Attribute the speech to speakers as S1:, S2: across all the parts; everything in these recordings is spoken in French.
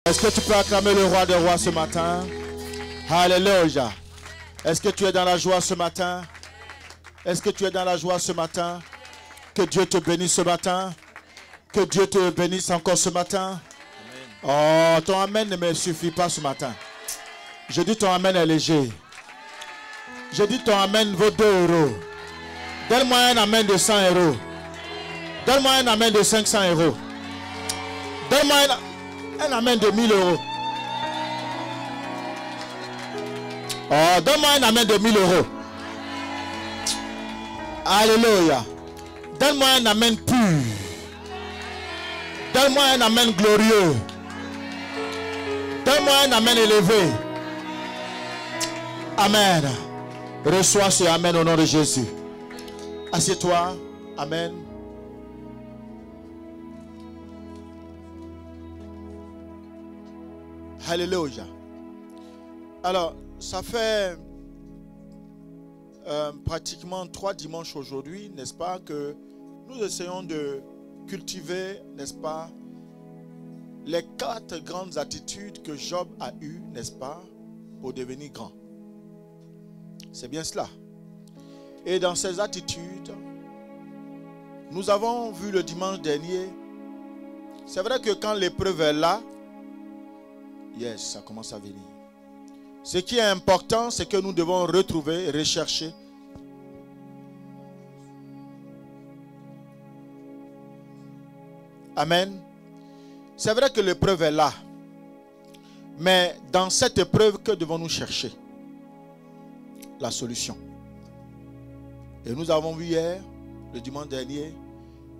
S1: Est-ce que tu peux acclamer le roi des rois ce matin? Alléluia. Est-ce que tu es dans la joie ce matin? Est-ce que tu es dans la joie ce matin? Que Dieu te bénisse ce matin. Que Dieu te bénisse encore ce matin. Amen. Oh, ton amen ne me suffit pas ce matin. Je dis ton amen est léger. Je dis ton amen vaut 2 euros. Donne-moi un amen de 100 euros. Donne-moi un amen de 500 euros. Donne-moi un amen de 1000 euros. Oh, donne-moi un amen de 1000 euros. Alléluia. Donne-moi un amen pur. Donne-moi un amen glorieux. Donne-moi un amen élevé. Amen. Reçois ce amen au nom de Jésus. Assieds-toi. Amen. Alléluia. Alors, ça fait pratiquement 3 dimanches aujourd'hui, n'est-ce pas, que nous essayons de cultiver, n'est-ce pas, les 4 grandes attitudes que Job a eues, n'est-ce pas, pour devenir grand. C'est bien cela. Et dans ces attitudes, nous avons vu le dimanche dernier, c'est vrai que quand l'épreuve est là, yes, ça commence à venir. Ce qui est important, c'est que nous devons retrouver, rechercher. Amen. C'est vrai que l'épreuve est là. Mais dans cette épreuve, que devons-nous chercher? La solution. Et nous avons vu hier, le dimanche dernier,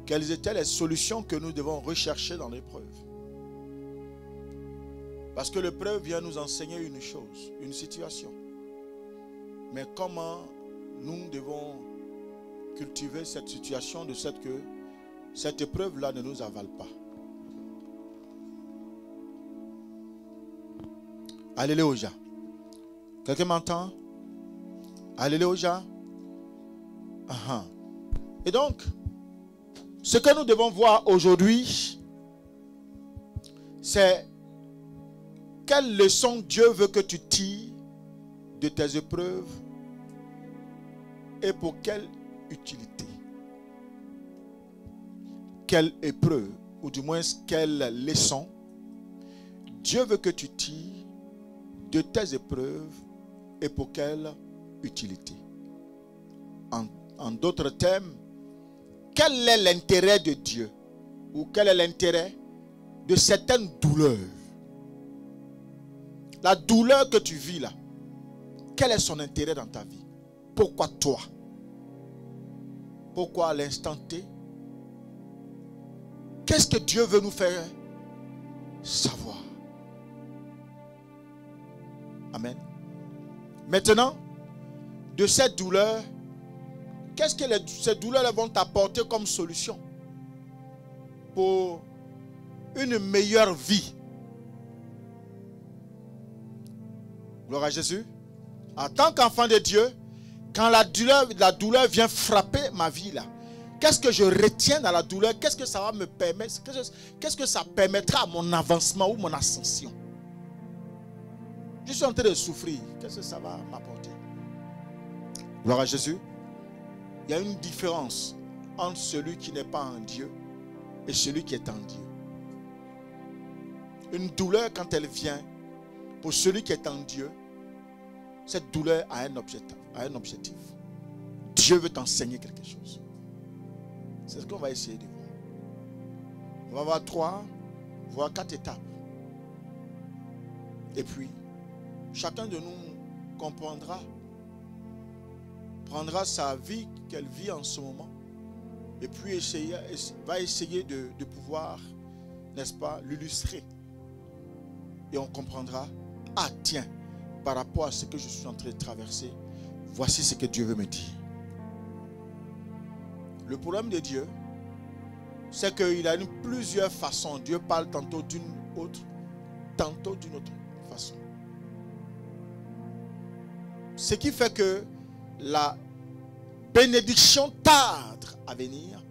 S1: quelles étaient les solutions que nous devons rechercher dans l'épreuve. Parce que l'épreuve vient nous enseigner une chose, une situation. Mais comment nous devons cultiver cette situation de sorte que cette épreuve-là ne nous avale pas. Alléluia. Quelqu'un m'entend? Alléluia. Et donc, ce que nous devons voir aujourd'hui, c'est quelle leçon Dieu veut que tu tires de tes épreuves et pour quelle utilité? Quelle épreuve, ou du moins quelle leçon Dieu veut que tu tires de tes épreuves et pour quelle utilité? En d'autres termes, quel est l'intérêt de Dieu ou quel est l'intérêt de certaines douleurs? La douleur que tu vis là, quel est son intérêt dans ta vie? Pourquoi toi? Pourquoi à l'instant T? Qu'est-ce que Dieu veut nous faire savoir? Amen. Maintenant, de cette douleur, qu'est-ce que ces douleurs vont t'apporter comme solution pour une meilleure vie? Gloire à Jésus. En tant qu'enfant de Dieu, quand la douleur vient frapper ma vie là, qu'est-ce que je retiens dans la douleur? Qu'est-ce que ça va me permettre? Qu'est-ce que ça permettra à mon avancement ou mon ascension? Je suis en train de souffrir. Qu'est-ce que ça va m'apporter? Gloire à Jésus. Il y a une différence entre celui qui n'est pas en Dieu et celui qui est en Dieu. Une douleur, quand elle vient, pour celui qui est en Dieu, cette douleur a un objectif. Dieu veut t'enseigner quelque chose. C'est ce qu'on va essayer de voir. On va voir 3, voire 4 étapes. Et puis, chacun de nous comprendra, prendra sa vie qu'elle vit en ce moment, et puis va essayer de pouvoir, n'est-ce pas, l'illustrer. Et on comprendra, ah tiens, par rapport à ce que je suis en train de traverser, voici ce que Dieu veut me dire. Le problème de Dieu, c'est qu'il a plusieurs façons. Dieu parle tantôt d'une autre, tantôt d'une autre façon. Ce qui fait que la bénédiction tarde à venir,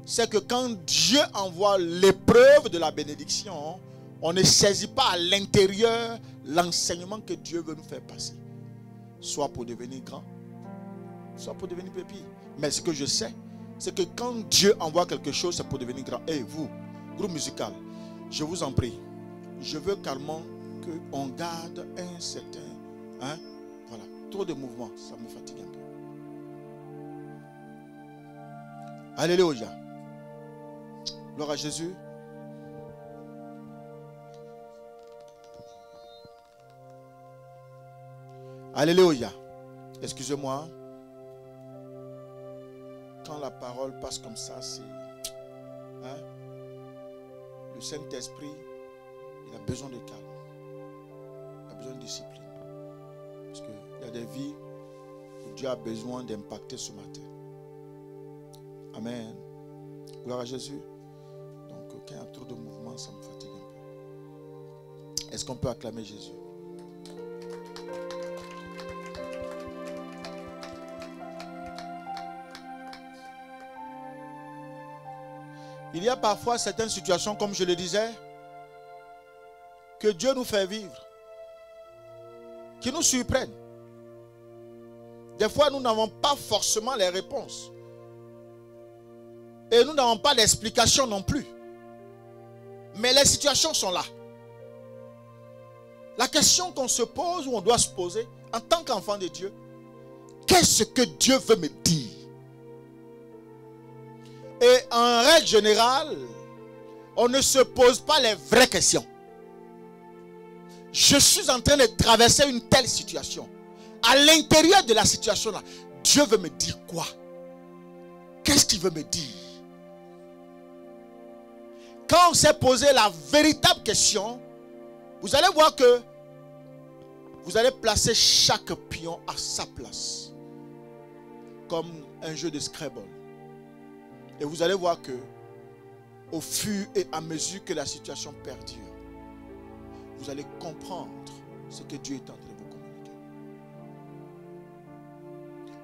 S1: c'est que quand Dieu envoie l'épreuve de la bénédiction, On ne saisit pas à l'intérieur l'enseignement que Dieu veut nous faire passer. Soit pour devenir grand, soit pour devenir petit. Mais ce que je sais, c'est que quand Dieu envoie quelque chose, c'est pour devenir grand. Et vous, groupe musical, je vous en prie, je veux carrément qu'on garde un certain... Hein, voilà, trop de mouvements, ça me fatigue un peu. Alléluia. Gloire à Jésus. Alléluia. Excusez-moi. Quand la parole passe comme ça, c'est... Hein, le Saint-Esprit, il a besoin de calme. Il a besoin de discipline. Parce qu'il y a des vies que Dieu a besoin d'impacter ce matin. Amen. Gloire à Jésus. Donc, quand il y a trop de mouvements, ça me fatigue un peu. Est-ce qu'on peut acclamer Jésus? Il y a parfois certaines situations, comme je le disais, que Dieu nous fait vivre, qui nous surprennent. Des fois, nous n'avons pas forcément les réponses. Et nous n'avons pas d'explication non plus. Mais les situations sont là. La question qu'on se pose, ou on doit se poser, en tant qu'enfant de Dieu, qu'est-ce que Dieu veut me dire? Et en règle générale, on ne se pose pas les vraies questions. Je suis en train de traverser une telle situation. À l'intérieur de la situation là, Dieu veut me dire quoi? Qu'est-ce qu'il veut me dire? Quand on s'est posé la véritable question, vous allez voir que vous allez placer chaque pion à sa place. Comme un jeu de Scrabble. Et vous allez voir que au fur et à mesure que la situation perdure, vous allez comprendre ce que Dieu est en train de vous communiquer.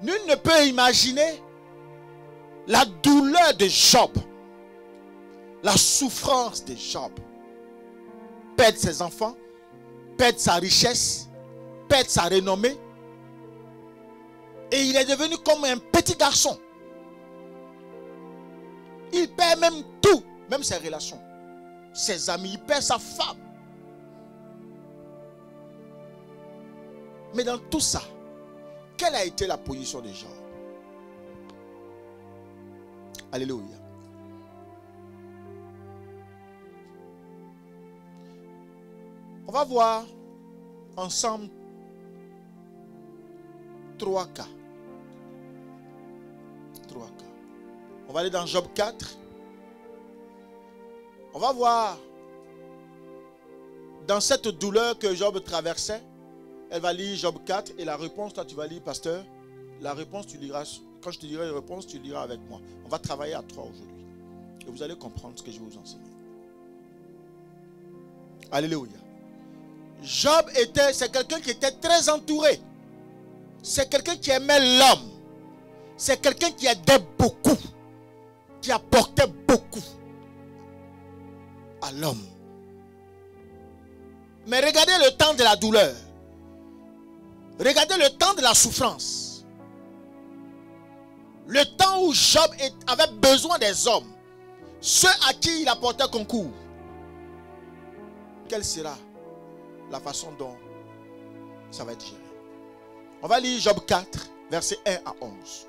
S1: Nul ne peut imaginer la douleur de Job, la souffrance de Job. Perdre ses enfants, perdre sa richesse, perdre sa renommée. Et il est devenu comme un petit garçon. Il perd même tout, même ses relations, ses amis, il perd sa femme. Mais dans tout ça, quelle a été la position de Job? Alléluia. On va voir ensemble 3 cas. 3 cas. On va aller dans Job 4. On va voir dans cette douleur que Job traversait. Elle va lire Job 4 et la réponse, toi tu vas lire, pasteur. La réponse tu liras, quand je te dirai la réponse, tu liras avec moi. On va travailler à 3 aujourd'hui. Et vous allez comprendre ce que je vais vous enseigner. Alléluia. Job c'est quelqu'un qui était très entouré. C'est quelqu'un qui aimait l'homme. C'est quelqu'un qui aidait beaucoup. Qui apportait beaucoup à l'homme. Mais regardez le temps de la douleur. Regardez le temps de la souffrance. Le temps où Job avait besoin des hommes. Ceux à qui il apportait concours. Quelle sera la façon dont ça va être géré? On va lire Job 4, versets 1 à 11.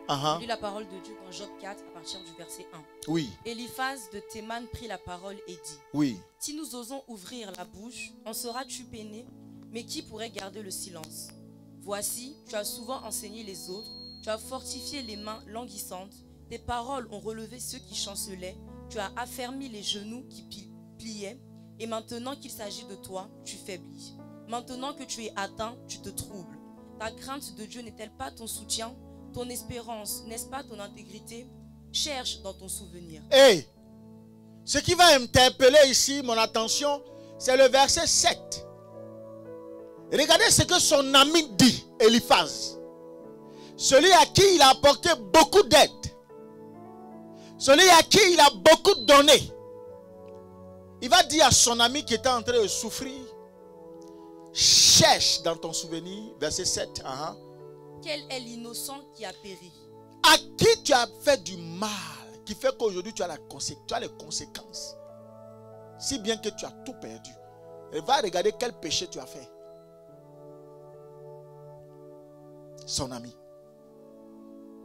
S2: Je lis la parole de Dieu dans Job 4 à partir du verset 1.
S1: Oui.
S2: Eliphaz de Théman prit la parole et dit:
S1: Oui.
S2: Si nous osons ouvrir la bouche, en sera-tu peiné? Mais qui pourrait garder le silence? Voici, tu as souvent enseigné les autres, tu as fortifié les mains languissantes, tes paroles ont relevé ceux qui chancelaient, tu as affermi les genoux qui pliaient, et maintenant qu'il s'agit de toi, tu faiblis. Maintenant que tu es atteint, tu te troubles. Ta crainte de Dieu n'est-elle pas ton soutien? Ton espérance, n'est-ce pas ton intégrité? Cherche dans ton souvenir.
S1: Et ce qui va interpeller ici mon attention, c'est le verset 7. Regardez ce que son ami dit, Eliphaz. Celui à qui il a apporté beaucoup d'aide. Celui à qui il a beaucoup donné. Il va dire à son ami qui était en train de souffrir, cherche dans ton souvenir, verset 7.
S2: Quel est l'innocent qui a péri?
S1: À qui tu as fait du mal, qui fait qu'aujourd'hui tu as les conséquences. Si bien que tu as tout perdu. Et va regarder quel péché tu as fait. Son ami,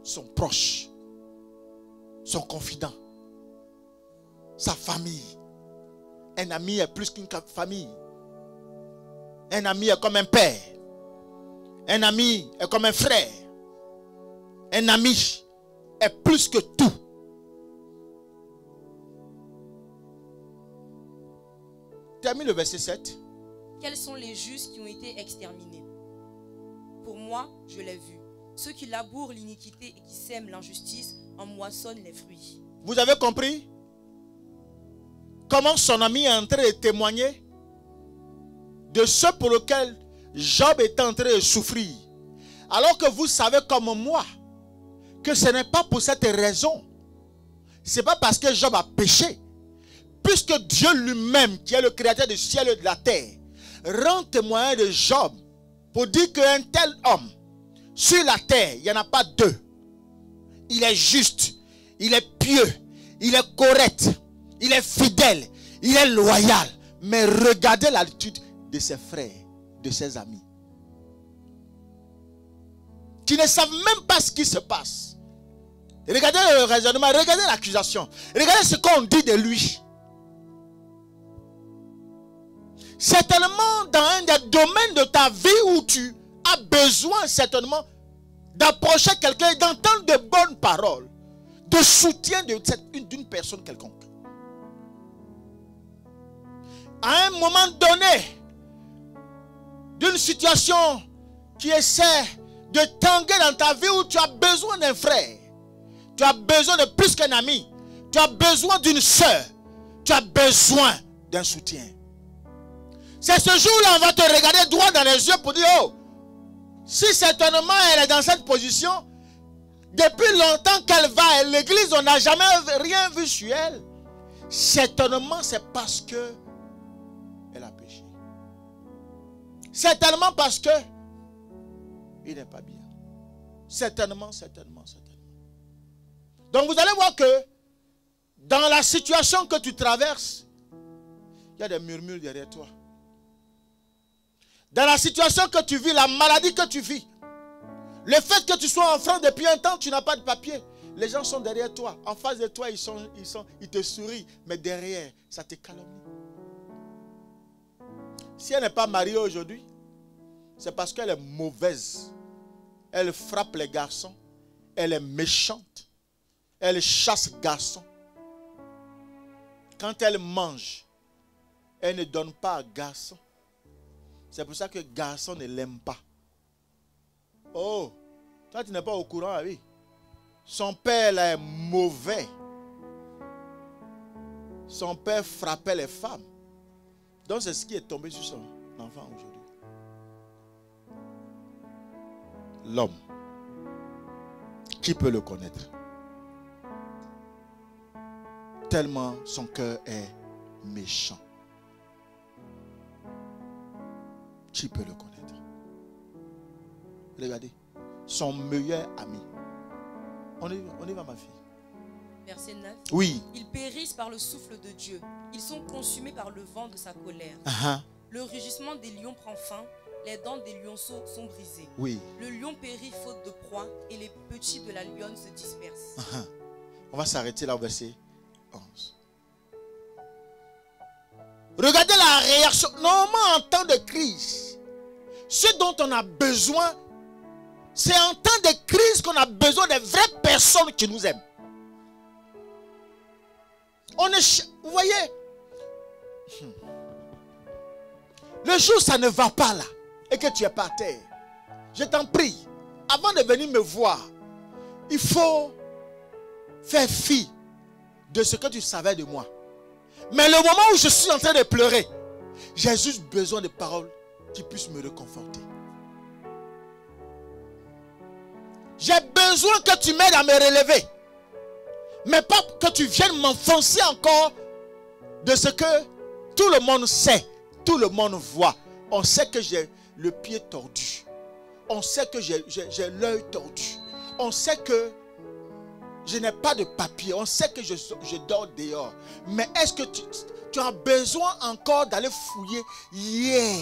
S1: son proche, son confident, sa famille. Un ami est plus qu'une famille. Un ami est comme un père. Un ami est comme un frère. Un ami est plus que tout. Termine le verset 7.
S2: Quels sont les justes qui ont été exterminés? Pour moi, je l'ai vu. Ceux qui labourent l'iniquité et qui sèment l'injustice en moissonnent les fruits.
S1: Vous avez compris comment son ami est en train de témoigner de ce pour lequel Job est en train de souffrir. Alors que vous savez comme moi que ce n'est pas pour cette raison. Ce n'est pas parce que Job a péché. Puisque Dieu lui-même, qui est le créateur du ciel et de la terre, rend témoin de Job pour dire qu'un tel homme, sur la terre, il n'y en a pas deux. Il est juste, il est pieux, il est correct, il est fidèle, il est loyal. Mais regardez l'attitude de ses frères, de ses amis, qui ne savent même pas ce qui se passe. Regardez le raisonnement, regardez l'accusation, regardez ce qu'on dit de lui. Certainement dans un des domaines de ta vie où tu as besoin certainement d'approcher quelqu'un et d'entendre de bonnes paroles, de soutien d'une personne quelconque. À un moment donné, d'une situation qui essaie de tanguer dans ta vie où tu as besoin d'un frère, tu as besoin de plus qu'un ami, tu as besoin d'une soeur, tu as besoin d'un soutien. C'est ce jour-là, on va te regarder droit dans les yeux pour dire, oh, si certainement elle est dans cette position, depuis longtemps qu'elle va à l'église, on n'a jamais rien vu sur elle. Certainement, c'est parce que elle a péché. Certainement parce que il n'est pas bien. Certainement, certainement, certainement. Donc vous allez voir que dans la situation que tu traverses, il y a des murmures derrière toi. Dans la situation que tu vis, la maladie que tu vis, le fait que tu sois enfant depuis un temps, tu n'as pas de papier. Les gens sont derrière toi. En face de toi, ils te sourient. Mais derrière, ça te calomnie. Si elle n'est pas mariée aujourd'hui, c'est parce qu'elle est mauvaise. Elle frappe les garçons. Elle est méchante. Elle chasse les garçons. Quand elle mange, elle ne donne pas à garçon. C'est pour ça que garçon ne l'aime pas. Oh, toi tu n'es pas au courant, oui. Son père là est mauvais. Son père frappait les femmes. Donc c'est ce qui est tombé sur son enfant aujourd'hui. L'homme, qui peut le connaître? Tellement son cœur est méchant. Qui peut le connaître? Regardez, son meilleur ami. On y va, ma fille.
S2: Verset 9.
S1: Oui.
S2: Ils périssent par le souffle de Dieu. Ils sont consumés par le vent de sa colère. Le rugissement des lions prend fin. Les dents des lionceaux sont brisées.
S1: Oui.
S2: Le lion périt faute de proie et les petits de la lionne se dispersent.
S1: On va s'arrêter là au verset 11. Regardez la réaction. Normalement, en temps de crise, ce dont on a besoin, c'est en temps de crise qu'on a besoin de vraies personnes qui nous aiment. Vous voyez, le jour où ça ne va pas là, et que tu es par terre, je t'en prie, avant de venir me voir, il faut faire fi de ce que tu savais de moi. Mais le moment où je suis en train de pleurer, j'ai juste besoin de paroles qui puissent me réconforter. J'ai besoin que tu m'aides à me relever. Mais pas que tu viennes m'enfoncer encore de ce que tout le monde sait, tout le monde voit. On sait que j'ai le pied tordu. On sait que j'ai l'œil tordu. On sait que je n'ai pas de papier. On sait que je dors dehors. Mais est-ce que tu as besoin encore d'aller fouiller hier?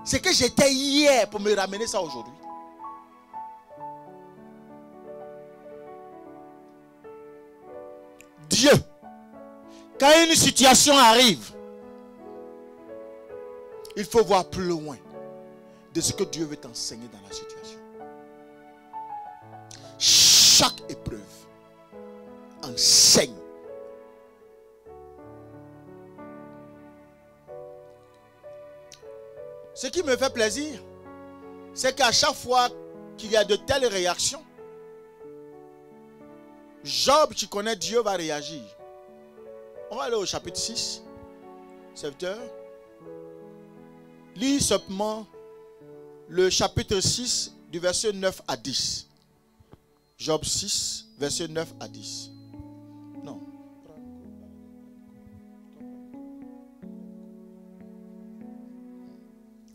S1: C'est que j'étais hier pour me ramener ça aujourd'hui. Dieu, quand une situation arrive, il faut voir plus loin de ce que Dieu veut t'enseigner dans la situation. Chaque épreuve enseigne. Ce qui me fait plaisir, c'est qu'à chaque fois qu'il y a de telles réactions, Job, tu connais, Dieu va réagir. On va aller au chapitre 6, serviteur. Lis simplement le chapitre 6 du verset 9 à 10. Job 6, verset 9 à 10. Non.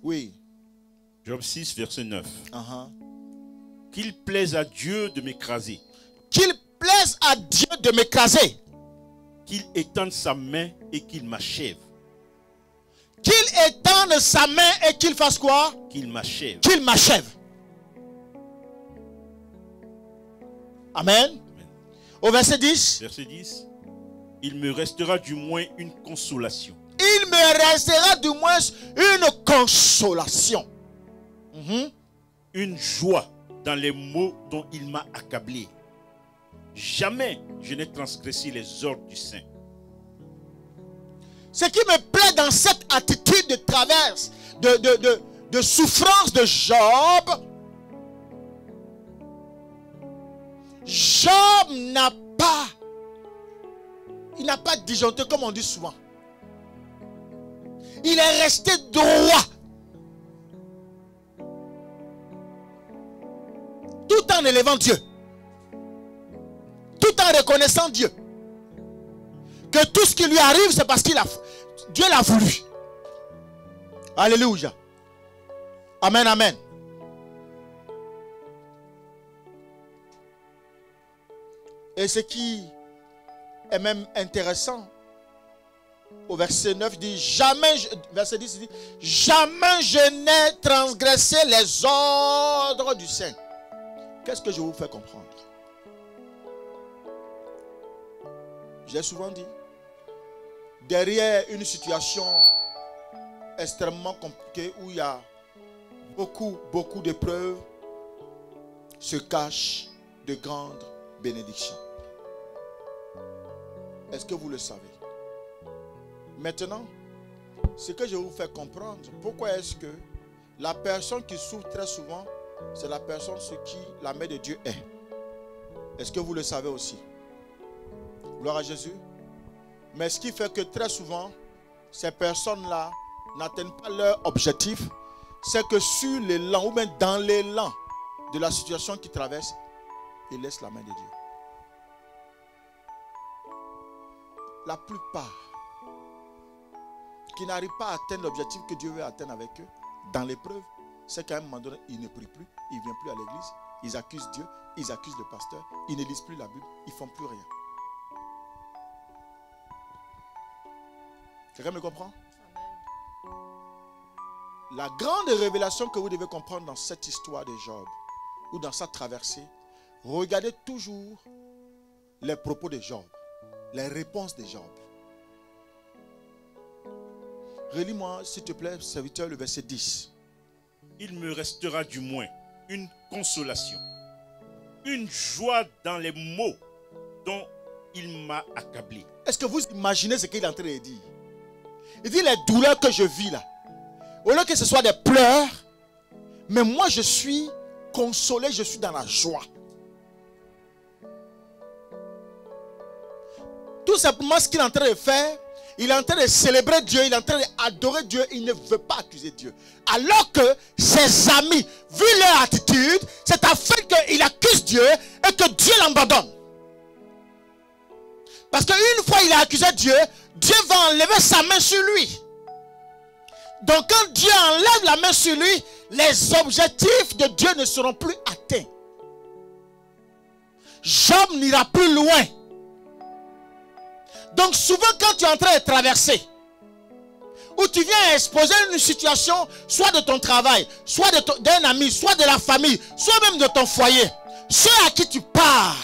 S1: Oui.
S3: Job 6, verset 9. Qu'il plaise à Dieu de m'écraser.
S1: Qu'il plaise à Dieu de m'écraser.
S3: Qu'il étende sa main et qu'il m'achève.
S1: Qu'il étende sa main et qu'il fasse quoi?
S3: Qu'il m'achève.
S1: Qu'il m'achève. Amen. Amen. Au verset 10.
S3: Verset 10. Il me restera du moins une consolation.
S1: Il me restera du moins une consolation.
S3: Une joie dans les maux dont il m'a accablé. Jamais je n'ai transgressé les ordres du Saint.
S1: Ce qui me plaît dans cette attitude de traverse, de souffrance de Job, Job n'a pas disjoncté comme on dit souvent. Il est resté droit. Tout en élevant Dieu. Tout en reconnaissant Dieu. Que tout ce qui lui arrive, c'est parce qu'il Dieu l'a voulu. Alléluia. Amen, amen. Et ce qui est même intéressant, au verset 9, dit, verset 10 dit, jamais je n'ai transgressé les ordres du Saint. Qu'est-ce que je vous fais comprendre? J'ai souvent dit, derrière une situation extrêmement compliquée où il y a beaucoup d'épreuves, se cachent de grandes bénédictions. Est-ce que vous le savez? Maintenant, ce que je vous fais comprendre, pourquoi est-ce que la personne qui souffre très souvent, c'est la personne sur qui la main de Dieu est. Est-ce que vous le savez aussi? Gloire à Jésus. Mais ce qui fait que très souvent, ces personnes-là n'atteignent pas leur objectif, c'est que sur l'élan, ou même dans l'élan de la situation qu'ils traversent, ils laissent la main de Dieu. La plupart qui n'arrivent pas à atteindre l'objectif que Dieu veut atteindre avec eux, dans l'épreuve, c'est qu'à un moment donné, ils ne prient plus, ils ne viennent plus à l'église, ils accusent Dieu, ils accusent le pasteur, ils ne lisent plus la Bible, ils ne font plus rien. Quelqu'un me comprend? Amen. La grande révélation que vous devez comprendre dans cette histoire de Job, ou dans sa traversée, regardez toujours les propos de Job, les réponses de Job. Relis-moi, s'il te plaît, serviteur, le verset 10.
S3: Il me restera du moins une consolation, une joie dans les maux dont il m'a accablé.
S1: Est-ce que vous imaginez ce qu'il est en train de dire? Il dit les douleurs que je vis là, au lieu que ce soit des pleurs, mais moi je suis consolé, je suis dans la joie. Tout simplement ce qu'il est en train de faire, il est en train de célébrer Dieu, il est en train d'adorer Dieu, il ne veut pas accuser Dieu. Alors que ses amis, vu leur attitude, c'est afin qu'il accuse Dieu et que Dieu l'abandonne. Parce qu'une fois il a accusé Dieu, Dieu va enlever sa main sur lui. Donc quand Dieu enlève la main sur lui, les objectifs de Dieu ne seront plus atteints. Job n'ira plus loin. Donc souvent quand tu es en train de traverser, où tu viens exposer une situation, soit de ton travail, soit d'un ami, soit de la famille, soit même de ton foyer, ceux à qui tu parles,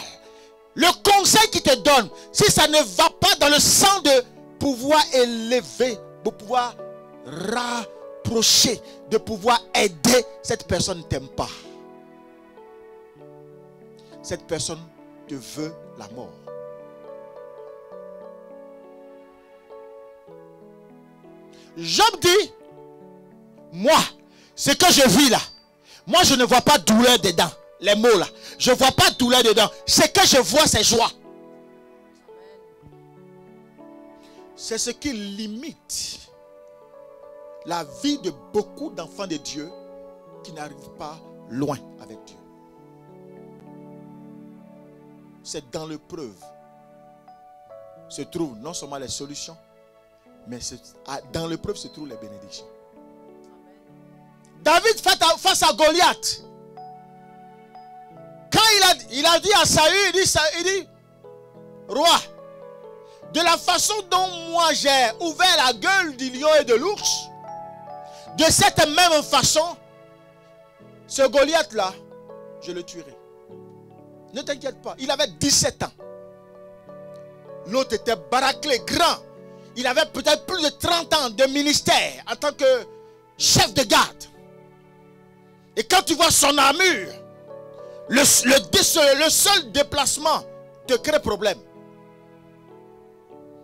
S1: le conseil qu'ils te donnent, si ça ne va pas dans le sens de pouvoir élever, de pouvoir rapprocher, de pouvoir aider, cette personne ne t'aime pas. Cette personne te veut la mort. Job dit, moi, ce que je vis là, moi je ne vois pas douleur dedans. Les mots là, je ne vois pas douleur dedans. Ce que je vois, c'est joie. C'est ce qui limite la vie de beaucoup d'enfants de Dieu qui n'arrivent pas loin avec Dieu. C'est dans l'épreuve se trouvent non seulement les solutions, mais dans l'épreuve se trouvent les bénédictions. David face à Goliath, quand il a dit à Saül, il dit, roi, de la façon dont moi j'ai ouvert la gueule du lion et de l'ours, de cette même façon, ce Goliath là, je le tuerai. Ne t'inquiète pas, il avait 17 ans. L'autre était baraquelé, grand. Il avait peut-être plus de 30 ans de ministère en tant que chef de garde. Et quand tu vois son armure, le seul déplacement te crée problème.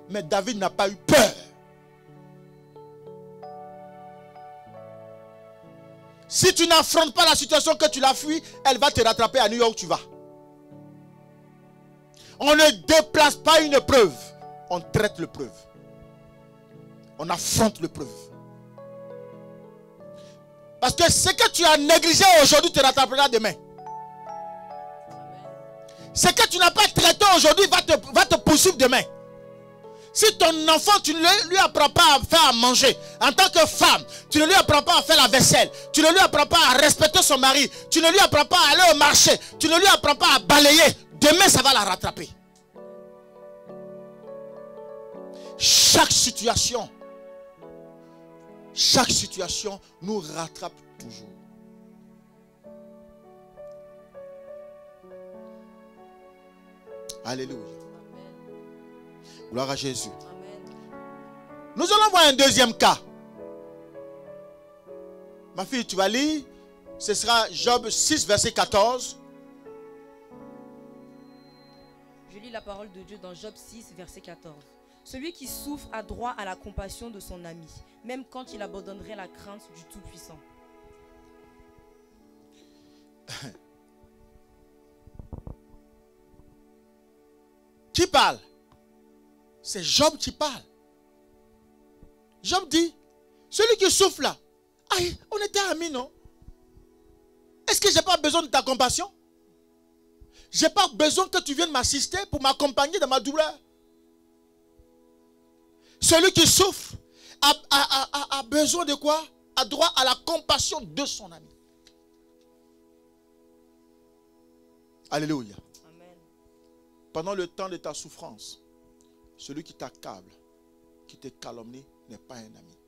S1: Mais David n'a pas eu peur. Si tu n'affrontes pas la situation que tu l'as fui, elle va te rattraper à New York où tu vas. On ne déplace pas une preuve, on traite l'épreuve. On affronte l'épreuve. Parce que ce que tu as négligé aujourd'hui te rattrapera demain. Ce que tu n'as pas traité aujourd'hui va te poursuivre demain. Si ton enfant, tu ne lui apprends pas à faire à manger, en tant que femme, tu ne lui apprends pas à faire la vaisselle, tu ne lui apprends pas à respecter son mari, tu ne lui apprends pas à aller au marché, tu ne lui apprends pas à balayer, demain ça va la rattraper. Chaque situation nous rattrape toujours. Alléluia. Gloire à Jésus. Amen. Nous allons voir un deuxième cas. Ma fille, tu vas lire. Ce sera Job 6, verset 14.
S2: Je lis la parole de Dieu dans Job 6, verset 14. Celui qui souffre a droit à la compassion de son ami, même quand il abandonnerait la crainte du Tout-Puissant.
S1: Qui parle? C'est Job qui parle. Job dit, celui qui souffre là, aïe, on était amis, non? Est-ce que je n'ai pas besoin de ta compassion? Je n'ai pas besoin que tu viennes m'assister pour m'accompagner dans ma douleur. Celui qui souffre a besoin de quoi? A droit à la compassion de son ami. Alléluia.
S2: Amen.
S1: Pendant le temps de ta souffrance, celui qui t'accable, qui te calomnie, n'est pas un ami.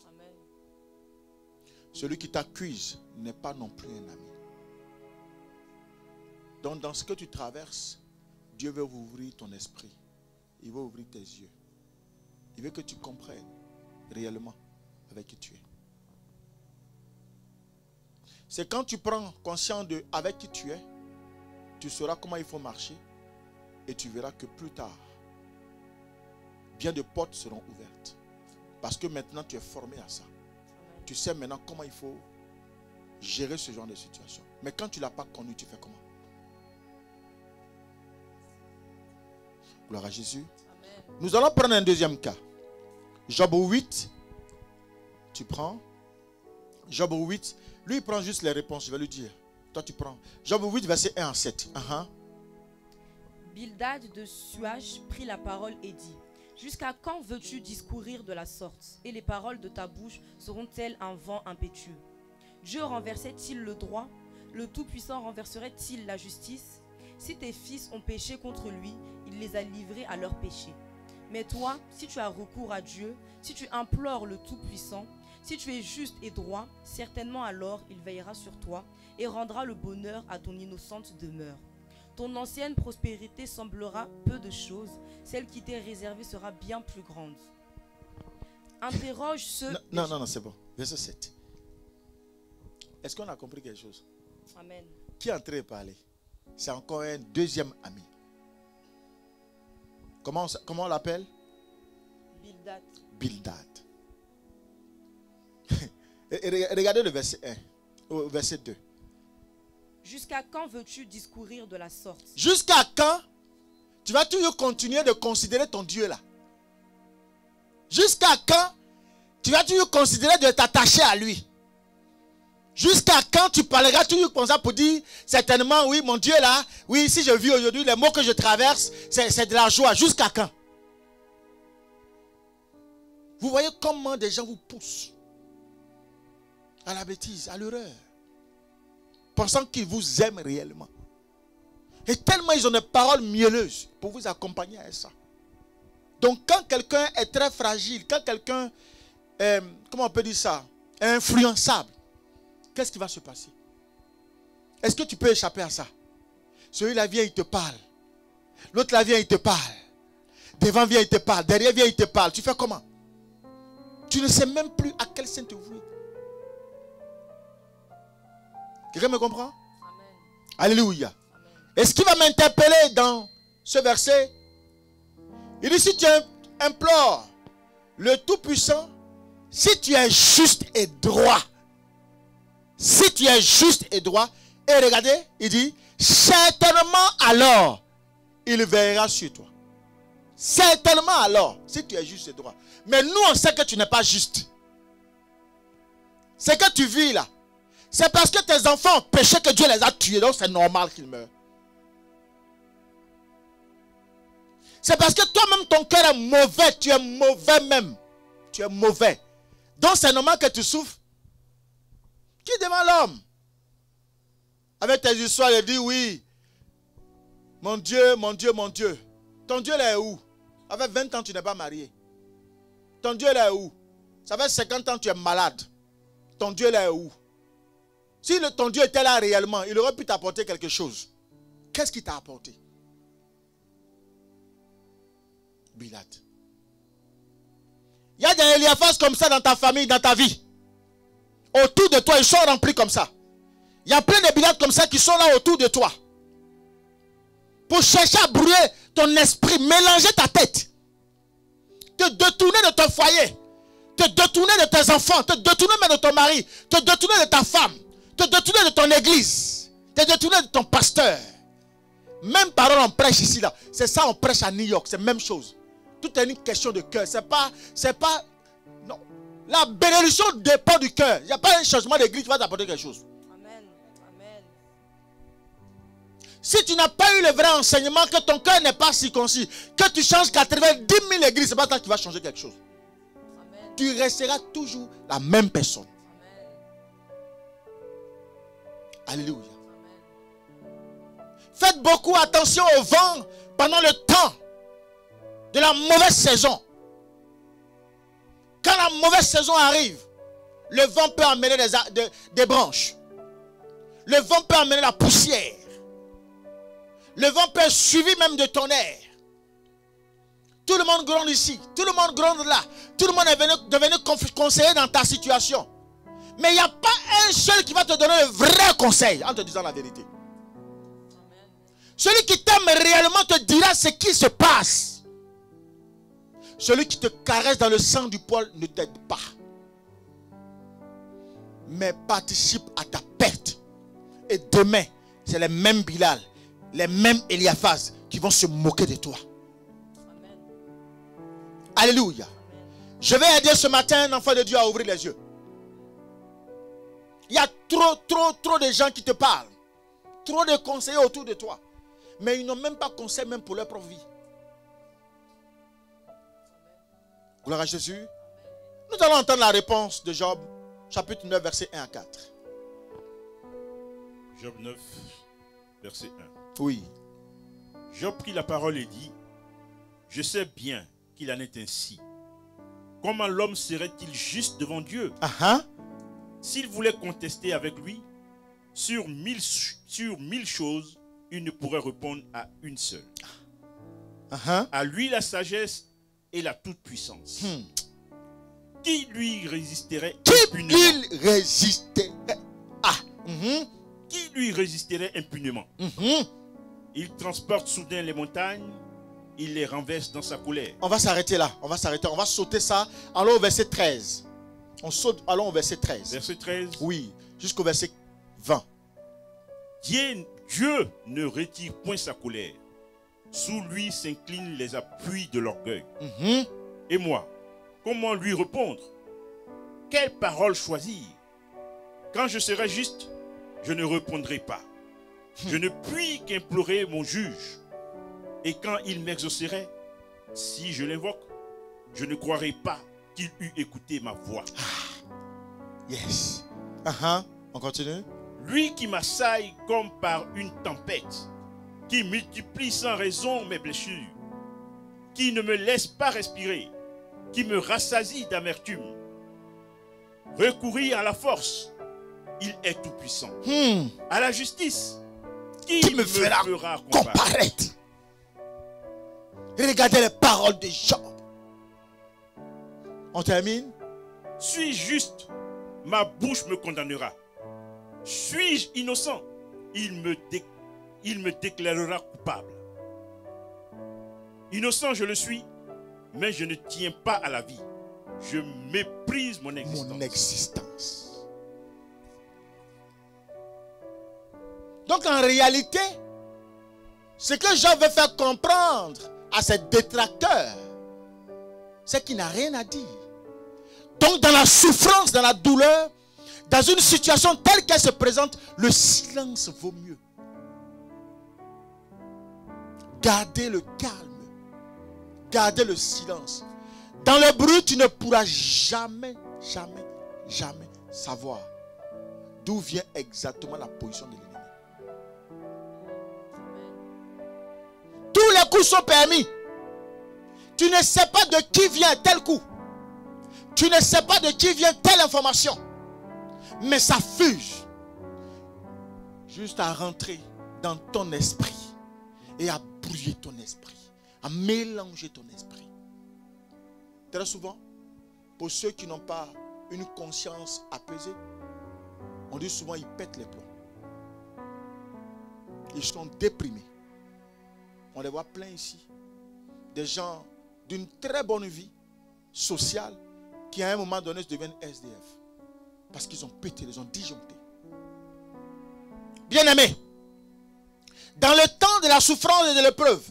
S2: Amen.
S1: Celui qui t'accuse n'est pas non plus un ami. Donc dans ce que tu traverses, Dieu veut ouvrir ton esprit. Il veut ouvrir tes yeux. Il veut que tu comprennes réellement avec qui tu es. C'est quand tu prends conscience de avec qui tu es, tu sauras comment il faut marcher et tu verras que plus tard, bien de portes seront ouvertes. Parce que maintenant tu es formé à ça. Tu sais maintenant comment il faut gérer ce genre de situation. Mais quand tu ne l'as pas connu, tu fais comment? Gloire à Jésus. Amen. Nous allons prendre un deuxième cas. Job 8. Tu prends. Job 8. Lui, il prend juste les réponses. Je vais lui dire. Toi, tu prends. Job 8, verset 1 à 7. Bildad
S2: de Suach prit la parole et dit: Jusqu'à quand veux-tu discourir de la sorte? Et les paroles de ta bouche seront-elles un vent impétueux? Dieu renversait-il le droit? Le Tout-Puissant renverserait-il la justice? Si tes fils ont péché contre lui, il les a livrés à leur péché. Mais toi, si tu as recours à Dieu, si tu implores le Tout-Puissant, si tu es juste et droit, certainement alors il veillera sur toi et rendra le bonheur à ton innocente demeure. Ton ancienne prospérité semblera peu de choses, celle qui t'est réservée sera bien plus grande. Interroge ceux...
S1: Non, c'est bon. Verset 7. Est-ce qu'on a compris quelque chose?
S2: Amen.
S1: Qui est en train de parler? C'est encore un deuxième ami. Comment on l'appelle?
S2: Bildad.
S1: Bildad. Regardez le verset 1, au verset 2.
S2: Jusqu'à quand veux-tu discourir de la sorte?
S1: Jusqu'à quand tu vas toujours continuer de considérer ton Dieu là? Jusqu'à quand tu vas toujours considérer de t'attacher à lui? Jusqu'à quand tu parleras toujours comme ça pour dire certainement oui mon Dieu là, oui si je vis aujourd'hui les mots que je traverse c'est de la joie. Jusqu'à quand? Vous voyez comment des gens vous poussent à la bêtise, à l'erreur, pensant qu'ils vous aiment réellement. Et tellement ils ont des paroles mielleuses pour vous accompagner à ça. Donc quand quelqu'un est très fragile, quand quelqu'un est, comment on peut dire ça, est influençable, qu'est-ce qui va se passer? Est-ce que tu peux échapper à ça? Celui-là vient, il te parle. L'autre là vient, il te parle. Devant vient, il te parle. Derrière vient, il te parle. Tu fais comment? Tu ne sais même plus à quel saint te vouer. Quelqu'un me comprend?
S2: Amen.
S1: Alléluia.
S2: Amen.
S1: Et ce qui va m'interpeller dans ce verset, il dit si tu implores le Tout-Puissant, si tu es juste et droit, si tu es juste et droit, et regardez, il dit, certainement alors, il veillera sur toi. Certainement alors, si tu es juste et droit. Mais nous, on sait que tu n'es pas juste. C'est que tu vis là. C'est parce que tes enfants ont péché que Dieu les a tués. Donc c'est normal qu'ils meurent. C'est parce que toi-même ton cœur est mauvais. Tu es mauvais même. Tu es mauvais. Donc c'est normal que tu souffres. Qui devant l'homme? Avec tes histoires, il dit oui. Mon Dieu, mon Dieu, mon Dieu. Ton Dieu là est où? Avec 20 ans tu n'es pas marié. Ton Dieu là est où? Ça fait 50 ans tu es malade. Ton Dieu là est où? Si ton Dieu était là réellement, il aurait pu t'apporter quelque chose. Qu'est-ce qu'il t'a apporté? Bildad. Il y a des Eliaphaz comme ça dans ta famille, dans ta vie. Autour de toi, ils sont remplis comme ça. Il y a plein de Bildad comme ça qui sont là autour de toi. Pour chercher à brouiller ton esprit, mélanger ta tête. Te détourner de ton foyer. Te détourner de tes enfants. Te détourner même de ton mari. Te détourner de ta femme. Te détourner de ton église. Te détourner de ton pasteur. Même parole on prêche ici là. C'est ça on prêche à New York. C'est la même chose. Tout est une question de cœur. C'est pas. Non. La bénédiction dépend du cœur. Il n'y a pas un changement d'église qui va t'apporter quelque chose.
S2: Amen. Amen.
S1: Si tu n'as pas eu le vrai enseignement, que ton cœur n'est pas circoncis, que tu changes 90 000 églises, c'est pas toi qui vas changer quelque chose.
S2: Amen.
S1: Tu resteras toujours la même personne.
S2: Amen.
S1: Alléluia.
S2: Amen.
S1: Faites beaucoup attention au vent pendant le temps de la mauvaise saison. Quand la mauvaise saison arrive, le vent peut amener des branches. Le vent peut amener la poussière. Le vent peut être suivi même de tonnerre. Tout le monde gronde ici. Tout le monde gronde là. Tout le monde est devenu conseiller dans ta situation. Mais il n'y a pas un seul qui va te donner le vrai conseil en te disant la vérité.
S2: Amen.
S1: Celui qui t'aime réellement te dira ce qui se passe. Celui qui te caresse dans le sang du poil ne t'aide pas. Mais participe à ta perte. Et demain, c'est les mêmes Bilal, les mêmes Eliaphaz qui vont se moquer de toi.
S2: Amen.
S1: Alléluia.
S2: Amen.
S1: Je vais aider ce matin un enfant de Dieu à ouvrir les yeux. Il y a trop de gens qui te parlent. Trop de conseillers autour de toi. Mais ils n'ont même pas conseil même pour leur propre vie. Gloire à Jésus. Nous allons entendre la réponse de Job, chapitre 9, versets 1 à 4.
S3: Job 9, verset 1.
S1: Oui.
S3: Job prit la parole et dit, je sais bien qu'il en est ainsi. Comment l'homme serait-il juste devant Dieu? S'il voulait contester avec lui, sur mille choses, il ne pourrait répondre à une seule. À lui la sagesse et la toute-puissance. Qui lui résisterait impunément?
S1: Qui lui résisterait?
S3: Qui lui résisterait impunément? Il transporte soudain les montagnes, il les renverse dans sa colère. On va s'arrêter là, on va sauter ça. Allons au verset 13. Allons au verset 13. Verset 13.
S1: Oui, jusqu'au verset 20.
S3: Dieu ne retire point sa colère. Sous lui s'inclinent les appuis de l'orgueil. Et moi, comment lui répondre? Quelle parole choisir? Quand je serai juste, je ne répondrai pas. Je ne puis qu'implorer mon juge. Et quand il m'exaucerait, si je l'invoque, je ne croirai pas qu'il eût écouté ma voix.
S1: Yes. On continue.
S3: Lui qui m'assaille comme par une tempête, qui multiplie sans raison mes blessures, qui ne me laisse pas respirer, qui me rassasie d'amertume. Recourir à la force, il est tout puissant. À la justice, qui me fera comparaître?
S1: Regardez les paroles de Job. On termine.
S3: Suis-je juste, ma bouche me condamnera. Suis-je innocent, il me déclarera coupable. Innocent je le suis, mais je ne tiens pas à la vie. Je méprise mon existence.
S1: Donc en réalité, ce que Job veut faire comprendre à ses détracteurs, c'est qu'il n'a rien à dire. Donc dans la souffrance, dans la douleur, dans une situation telle qu'elle se présente, le silence vaut mieux. Gardez le calme. Gardez le silence. Dans le bruit, tu ne pourras jamais savoir d'où vient exactement la position de l'ennemi. Tous les coups sont permis. Tu ne sais pas de qui vient tel coup. Tu ne sais pas de qui vient telle information. Mais ça fuse. Juste à rentrer dans ton esprit et à brouiller ton esprit, à mélanger ton esprit. Très souvent, pour ceux qui n'ont pas une conscience apaisée, on dit souvent ils pètent les plombs. Ils sont déprimés. On les voit plein ici. Des gens d'une très bonne vie sociale qui à un moment donné se deviennent SDF. Parce qu'ils ont pété, ils ont disjoncté. Bien-aimés, dans le temps de la souffrance et de l'épreuve,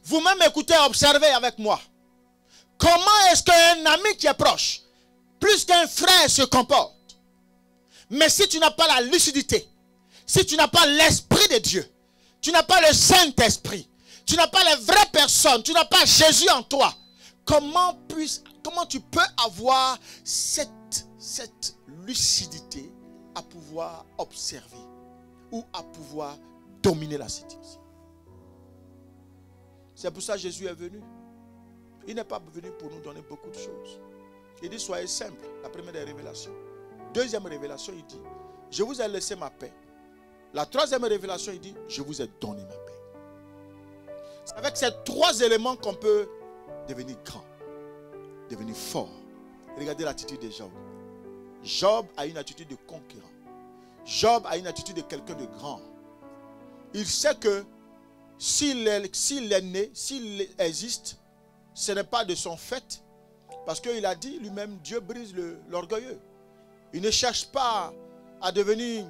S1: vous-même écoutez, observez avec moi. Comment est-ce qu'un ami qui est proche, plus qu'un frère, se comporte? Mais si tu n'as pas la lucidité, si tu n'as pas l'Esprit de Dieu, tu n'as pas le Saint-Esprit, tu n'as pas les vraies personnes, tu n'as pas Jésus en toi, comment tu peux avoir cette lucidité à pouvoir observer ou à pouvoir dominer la situation? C'est pour ça que Jésus est venu. Il n'est pas venu pour nous donner beaucoup de choses. Il dit soyez simple, la première des révélations. Deuxième révélation, il dit je vous ai laissé ma paix. La troisième révélation, il dit je vous ai donné ma paix. C'est avec ces trois éléments qu'on peut devenir grand, devenir fort. Regardez l'attitude de Job. Job a une attitude de conquérant. Job a une attitude de quelqu'un de grand. Il sait que s'il est né, s'il existe, ce n'est pas de son fait. Parce qu'il a dit lui-même, Dieu brise l'orgueilleux. Il ne cherche pas à devenir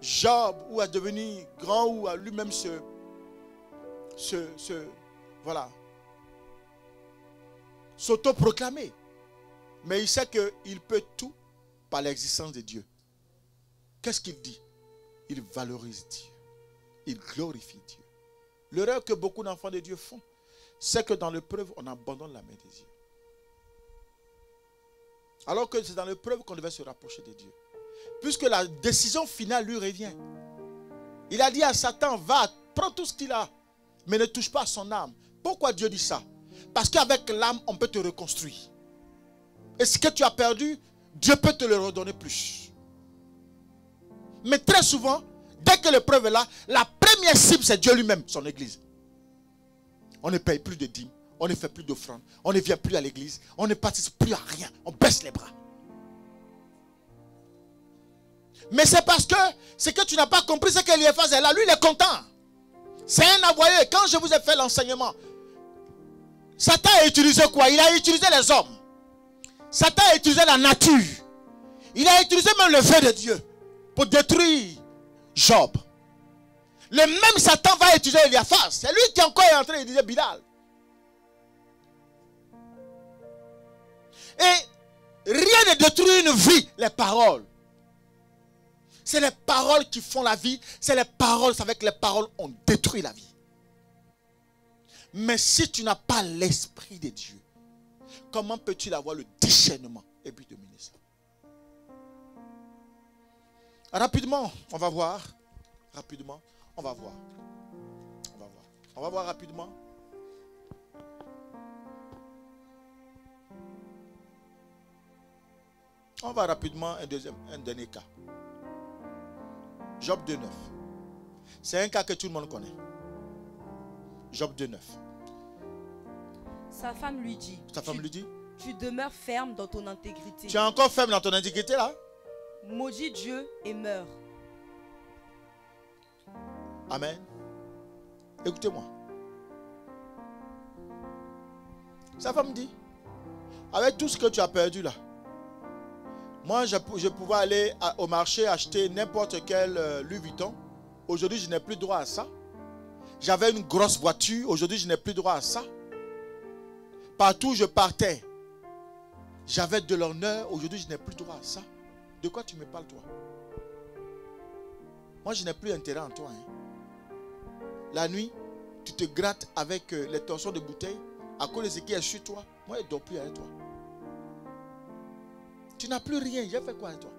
S1: Job ou à devenir grand ou à lui-même s'autoproclamer. Mais il sait qu'il peut tout par l'existence de Dieu. Qu'est-ce qu'il dit? Il valorise Dieu. Il glorifie Dieu. L'erreur que beaucoup d'enfants de Dieu font, c'est que dans l'épreuve, on abandonne la main de Dieu. Alors que c'est dans l'épreuve qu'on devait se rapprocher de Dieu. Puisque la décision finale lui revient. Il a dit à Satan, va, prends tout ce qu'il a, mais ne touche pas à son âme. Pourquoi Dieu dit ça? Parce qu'avec l'âme, on peut te reconstruire. Et ce que tu as perdu, Dieu peut te le redonner plus. Mais très souvent, dès que l'épreuve est là, la première cible, c'est Dieu lui-même, son église. On ne paye plus de dîmes, on ne fait plus d'offrandes, on ne vient plus à l'église, on ne participe plus à rien, on baisse les bras. Mais c'est parce que ce que tu n'as pas compris, c'est qu'Eliphaz est là, lui il est content. C'est un envoyé. Quand je vous ai fait l'enseignement, Satan a utilisé quoi? Il a utilisé les hommes. Satan a utilisé la nature. Il a utilisé même le feu de Dieu pour détruire Job. Le même Satan va utiliser Eliphaz. C'est lui qui encore est en train de dire Bilal. Et rien ne détruit une vie, les paroles. C'est les paroles qui font la vie. C'est les paroles, c'est avec les paroles on détruit la vie. Mais si tu n'as pas l'esprit de Dieu, comment peux-tu avoir le discernement et puis dominer ça? Rapidement, on va voir. Rapidement, on va voir. On va voir. On va voir rapidement. On va rapidement un dernier cas. Job 2.9. C'est un cas que tout le monde connaît. Job 2.9.
S2: Sa femme lui dit.
S1: Sa femme lui dit.
S2: Tu demeures ferme dans ton intégrité.
S1: Tu es encore ferme dans ton intégrité là?
S2: Maudis Dieu et meurs.
S1: Amen. Écoutez-moi. Sa femme dit, avec tout ce que tu as perdu là, moi je pouvais aller au marché acheter n'importe quel Louis Vuitton. Aujourd'hui je n'ai plus droit à ça. J'avais une grosse voiture. Aujourd'hui je n'ai plus droit à ça. Partout où je partais, j'avais de l'honneur. Aujourd'hui je n'ai plus droit à ça. De quoi tu me parles toi? Moi je n'ai plus intérêt en toi. La nuit, tu te grattes avec les torsions de bouteilles à cause de ce qui est sur toi. Moi je ne dors plus avec toi. Tu n'as plus rien. J'ai fait quoi avec toi?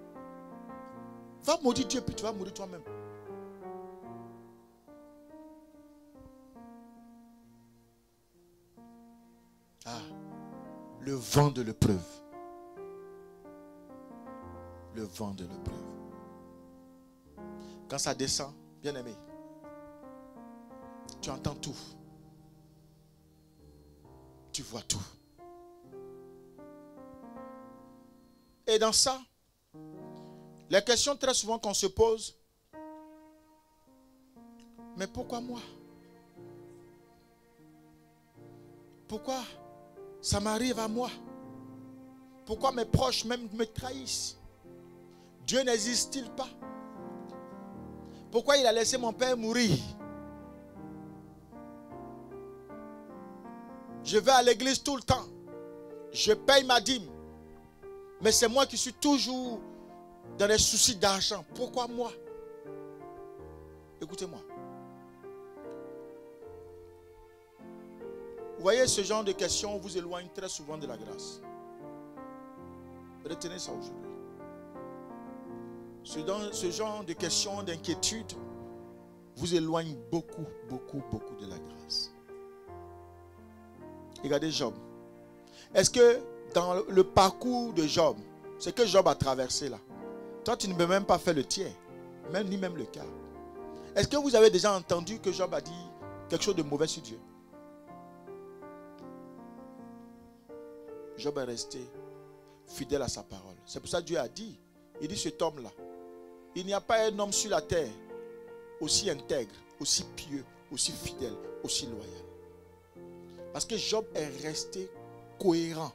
S1: Va maudire Dieu puis tu vas mourir toi-même. Ah, le vent de l'épreuve. Le vent de l'épreuve. Quand ça descend, bien aimé, tu entends tout. Tu vois tout. Et dans ça, la question très souvent qu'on se pose, mais pourquoi moi? Pourquoi ça m'arrive à moi? Pourquoi mes proches même me trahissent? Dieu n'existe-t-il pas? Pourquoi il a laissé mon père mourir? Je vais à l'église tout le temps. Je paye ma dîme. Mais c'est moi qui suis toujours dans les soucis d'argent. Pourquoi moi? Écoutez-moi. Vous voyez, ce genre de questions vous éloigne très souvent de la grâce. Retenez ça aujourd'hui. Ce genre de questions, d'inquiétudes vous éloigne beaucoup de la grâce. Regardez Job. Est-ce que dans le parcours de Job, ce que Job a traversé là, toi tu ne peux même pas faire le tiers, ni même le quart. Est-ce que vous avez déjà entendu que Job a dit quelque chose de mauvais sur Dieu? Job est resté fidèle à sa parole. C'est pour ça que Dieu a dit, il dit cet homme là, il n'y a pas un homme sur la terre aussi intègre, aussi pieux, aussi fidèle, aussi loyal. Parce que Job est resté cohérent.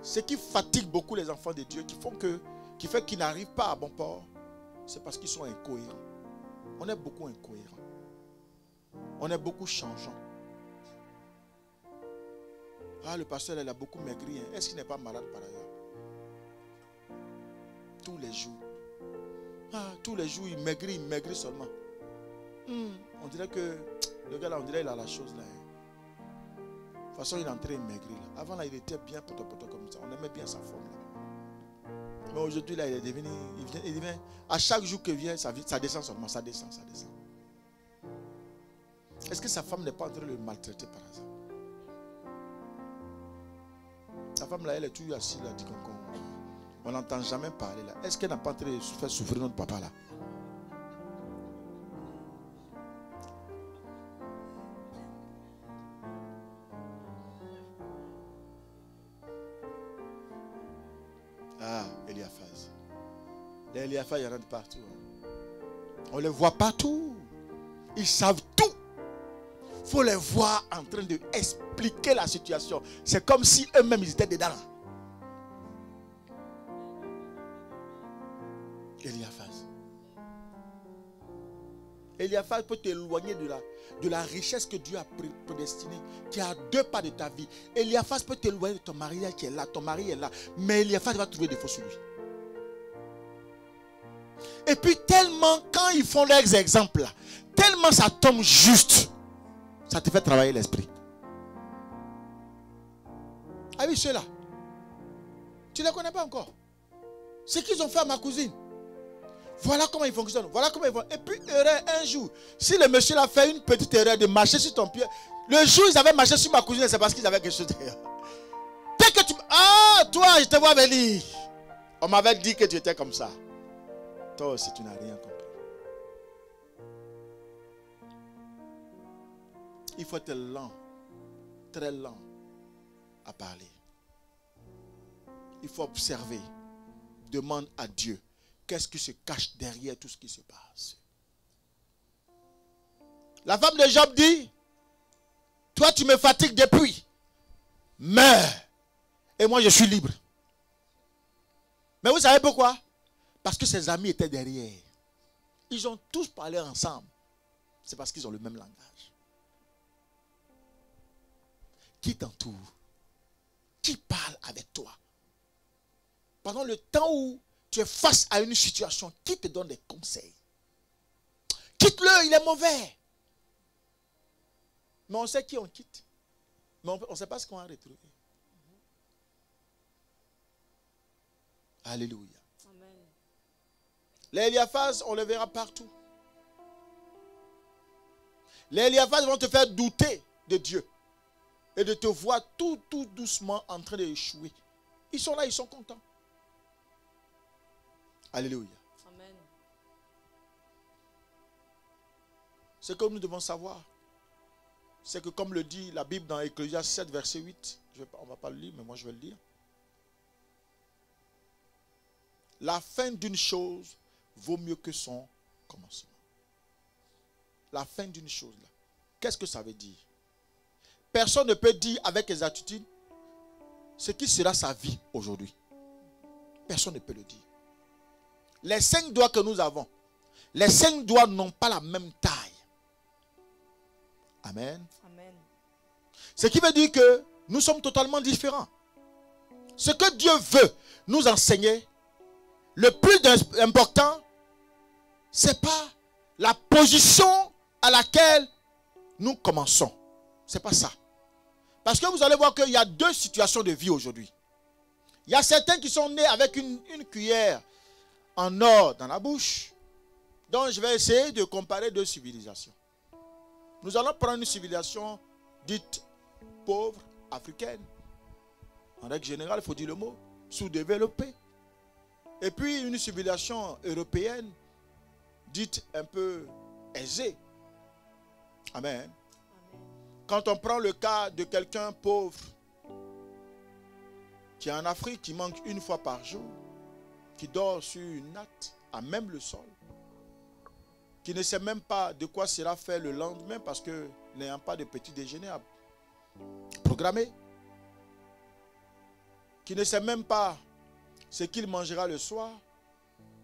S1: Ce qui fatigue beaucoup les enfants de Dieu, qui fait qu'ils n'arrivent pas à bon port, c'est parce qu'ils sont incohérents. On est beaucoup incohérents. On est beaucoup changeants. Ah, le pasteur, il a beaucoup maigri. Est-ce qu'il n'est pas malade par ailleurs? Tous les jours. Ah, tous les jours, il maigrit seulement. On dirait que le gars là, on dirait qu'il a la chose là. toute façon, il est en train de maigrir. Avant, là, il était bien poto comme ça. On aimait bien sa forme. Là. Mais aujourd'hui, là, il est devenu... Il vient, à chaque jour qu'il vient, ça descend seulement. Ça descend. Est-ce que sa femme n'est pas en train de le maltraiter par hasard? Sa femme, là, elle est toujours assise, là, dit qu'on... On n'entend jamais parler, là. Est-ce qu'elle n'a pas en train de faire souffrir notre papa, là? Ah, Eliaphaz. Les Eliaphaz, il y en a de partout. Hein. On les voit partout. Ils savent tout. Il faut les voir en train d'expliquer la situation. C'est comme si eux-mêmes, ils étaient dedans. Eliaphaz. Eliaphaz peut t'éloigner de la richesse que Dieu a prédestinée, qui est à 2 pas de ta vie. Eliaphaz peut t'éloigner de ton mariage qui est là, ton mari est là, mais Eliaphaz va trouver des défauts sur lui. Et puis tellement, quand ils font leurs exemples là, tellement ça tombe juste, ça te fait travailler l'esprit. Ah oui, ceux-là, tu ne les connais pas encore. Ce qu'ils ont fait à ma cousine. Voilà comment ils fonctionnent. Voilà comment ils vont. Et puis, erreur, un jour, si le monsieur a fait une petite erreur de marcher sur ton pied, le jour où ils avaient marché sur ma cousine, c'est parce qu'ils avaient quelque chose derrière. Dès que tu... Ah, toi, je te vois venir. On m'avait dit que tu étais comme ça. Toi aussi, tu n'as rien compris. Il faut être lent, très lent à parler. Il faut observer. Demande à Dieu. Qu'est-ce qui se cache derrière tout ce qui se passe? La femme de Job dit, toi tu me fatigues depuis, mais, et moi je suis libre. Mais vous savez pourquoi? Parce que ses amis étaient derrière. Ils ont tous parlé ensemble. C'est parce qu'ils ont le même langage. Qui t'entoure? Qui parle avec toi? Pendant le temps où tu es face à une situation, qui te donne des conseils? Quitte-le, il est mauvais. Mais on sait qui on quitte. Mais on ne sait pas ce qu'on va retrouver. Alléluia. Amen. Les Eliaphaz, on les verra partout. Les Eliaphaz vont te faire douter de Dieu. Et de te voir tout doucement en train d'échouer. Ils sont là, ils sont contents. Alléluia. Amen. Ce que nous devons savoir, c'est que comme le dit la Bible dans Ecclésiaste 7, verset 8, on ne va pas le lire, mais moi je vais le lire. La fin d'une chose vaut mieux que son commencement. La fin d'une chose, là. Qu'est-ce que ça veut dire? Personne ne peut dire avec exactitude ce qui sera sa vie aujourd'hui. Personne ne peut le dire. Les 5 doigts que nous avons, les 5 doigts n'ont pas la même taille. Amen. Amen. Ce qui veut dire que nous sommes totalement différents. Ce que Dieu veut nous enseigner, le plus important, ce n'est pas la position à laquelle nous commençons. Ce n'est pas ça. Parce que vous allez voir qu'il y a 2 situations de vie aujourd'hui. Il y a certains qui sont nés avec une cuillère en or dans la bouche. Donc je vais essayer de comparer 2 civilisations. Nous allons prendre une civilisation dite pauvre, africaine. En règle générale, il faut dire le mot, sous-développée. Et puis une civilisation européenne dite un peu aisée. Amen. Quand on prend le cas de quelqu'un pauvre qui est en Afrique, qui mange une fois par jour, qui dort sur une natte, à même le sol, qui ne sait même pas de quoi sera fait le lendemain parce que n'ayant pas de petit déjeuner à programmer, qui ne sait même pas ce qu'il mangera le soir,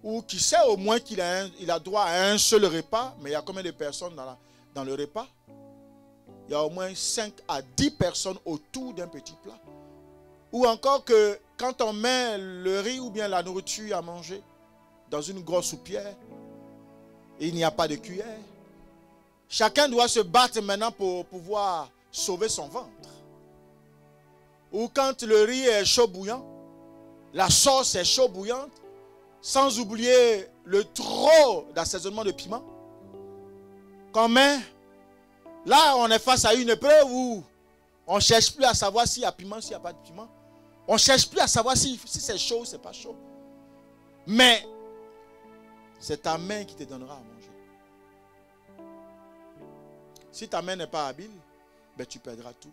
S1: ou qui sait au moins qu'il a droit à un seul repas, mais il y a combien de personnes dans le repas? Il y a au moins 5 à 10 personnes autour d'un petit plat. Ou encore que quand on met le riz ou bien la nourriture à manger dans une grosse soupière, il n'y a pas de cuillère. Chacun doit se battre maintenant pour pouvoir sauver son ventre. ou quand le riz est chaud bouillant, la sauce est chaud bouillante, sans oublier le trop d'assaisonnement de piment. Quand même, là on est face à une épreuve où on ne cherche plus à savoir s'il y a piment, s'il n'y a pas de piment. On ne cherche plus à savoir si c'est chaud ou c'est pas chaud. Mais c'est ta main qui te donnera à manger. Si ta main n'est pas habile, ben tu perdras tout.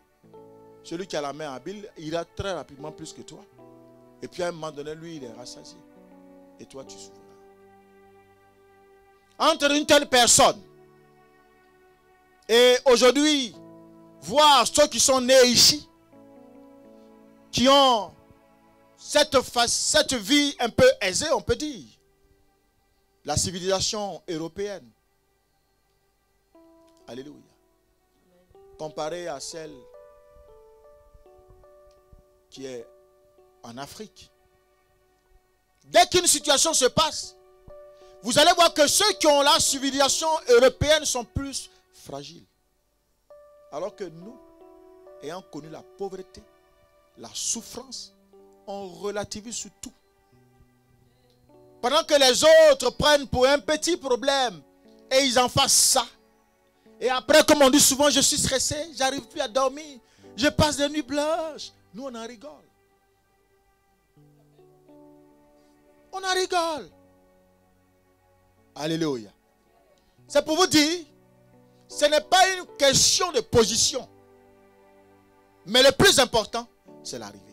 S1: Celui qui a la main habile ira très rapidement plus que toi. Et puis à un moment donné, lui, il est rassasié. Et toi, tu souffriras. Entre une telle personne et aujourd'hui, voir ceux qui sont nés ici, qui ont cette vie un peu aisée, on peut dire, la civilisation européenne, alléluia, comparée à celle qui est en Afrique. Dès qu'une situation se passe, vous allez voir que ceux qui ont la civilisation européenne sont plus fragiles. Alors que nous, ayant connu la pauvreté, la souffrance, on relativise sur tout. Pendant que les autres prennent pour un petit problème et ils en fassent ça. Et après, comme on dit souvent, je suis stressé, j'arrive plus à dormir, je passe des nuits blanches. Nous, on en rigole. On en rigole. Alléluia. C'est pour vous dire, ce n'est pas une question de position. Mais le plus important, c'est l'arrivée.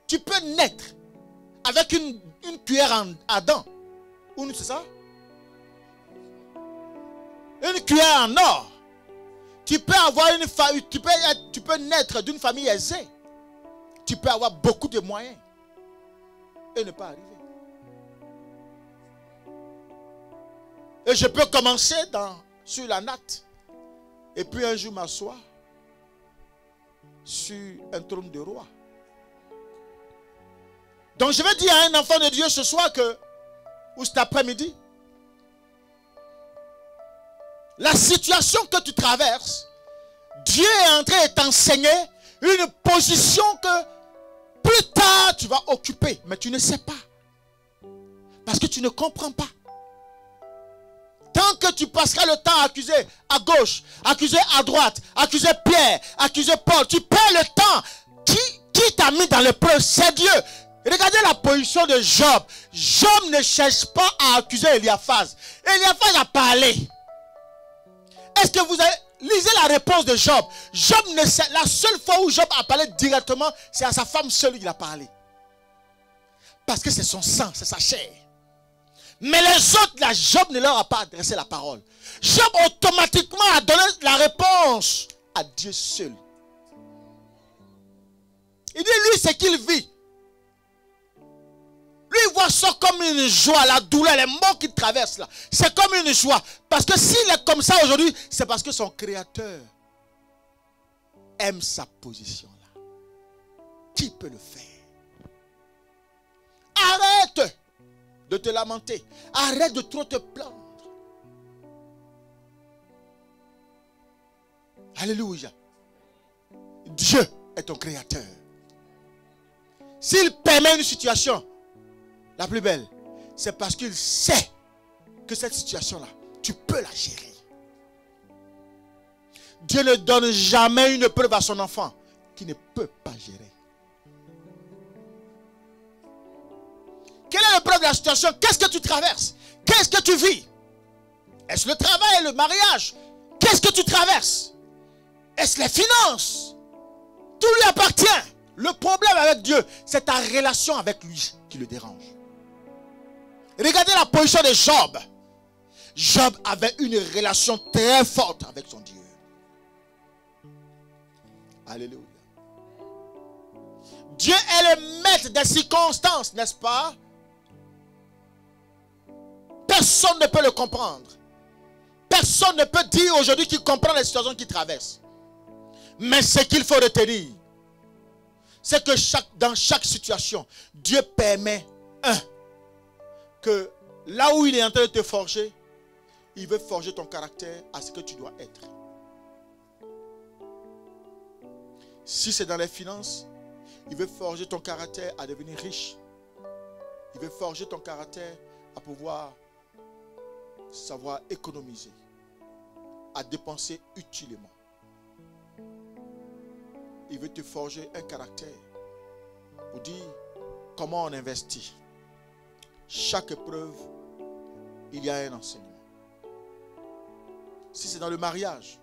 S1: Tu peux naître avec une cuillère à dents. C'est ça? Une cuillère en or. Tu peux avoir une famille, tu peux naître d'une famille aisée. Tu peux avoir beaucoup de moyens et ne pas arriver. Et je peux commencer sur la natte et puis un jour m'asseoir sur un trône de roi. Donc je vais dire à un enfant de Dieu ce soir ou cet après-midi, la situation que tu traverses, Dieu est en train de t'enseigner une position que plus tard tu vas occuper, mais tu ne sais pas. Parce que tu ne comprends pas. Tant que tu passeras le temps à accuser à gauche, accuser à droite, accuser Pierre, accuser Paul, tu perds le temps. Qui t'a mis dans l'épreuve? C'est Dieu. Regardez la position de Job. Job ne cherche pas à accuser Eliaphaz. Eliaphaz a parlé. Est-ce que vous avez... Lisez la réponse de Job. Job ne sait... La seule fois où Job a parlé directement, c'est à sa femme seule qu'il a parlé. Parce que c'est son sang, c'est sa chair. Mais les autres, là, Job ne leur a pas adressé la parole. Job automatiquement a donné la réponse à Dieu seul. Il dit, lui, c'est qu'il vit. Lui, il voit ça comme une joie, la douleur, les mots qu'il traverse là. C'est comme une joie. Parce que s'il est comme ça aujourd'hui, c'est parce que son Créateur aime sa position là. Qui peut le faire? Arrête de te lamenter. Arrête de trop te plaindre. Alléluia. Dieu est ton Créateur. S'il permet une situation la plus belle, c'est parce qu'il sait que cette situation-là, tu peux la gérer. Dieu ne donne jamais une preuve à son enfant qui ne peut pas gérer. Quelle est l'épreuve de la situation? Qu'est-ce que tu traverses? Qu'est-ce que tu vis? Est-ce le travail, le mariage? Qu'est-ce que tu traverses? Est-ce les finances? Tout lui appartient. Le problème avec Dieu, c'est ta relation avec lui qui le dérange. Regardez la position de Job. Job avait une relation très forte avec son Dieu. Alléluia. Dieu est le maître des circonstances, n'est-ce pas? Personne ne peut le comprendre. Personne ne peut dire aujourd'hui qu'il comprend les situations qu'il traverse. Mais ce qu'il faut retenir, c'est que dans chaque situation, Dieu permet que là où il est en train de te forger, il veut forger ton caractère à ce que tu dois être. Si c'est dans les finances, il veut forger ton caractère à devenir riche. Il veut forger ton caractère à pouvoir savoir économiser, à dépenser utilement. Il veut te forger un caractère pour dire comment on investit. Chaque épreuve, il y a un enseignement. Si c'est dans le mariage,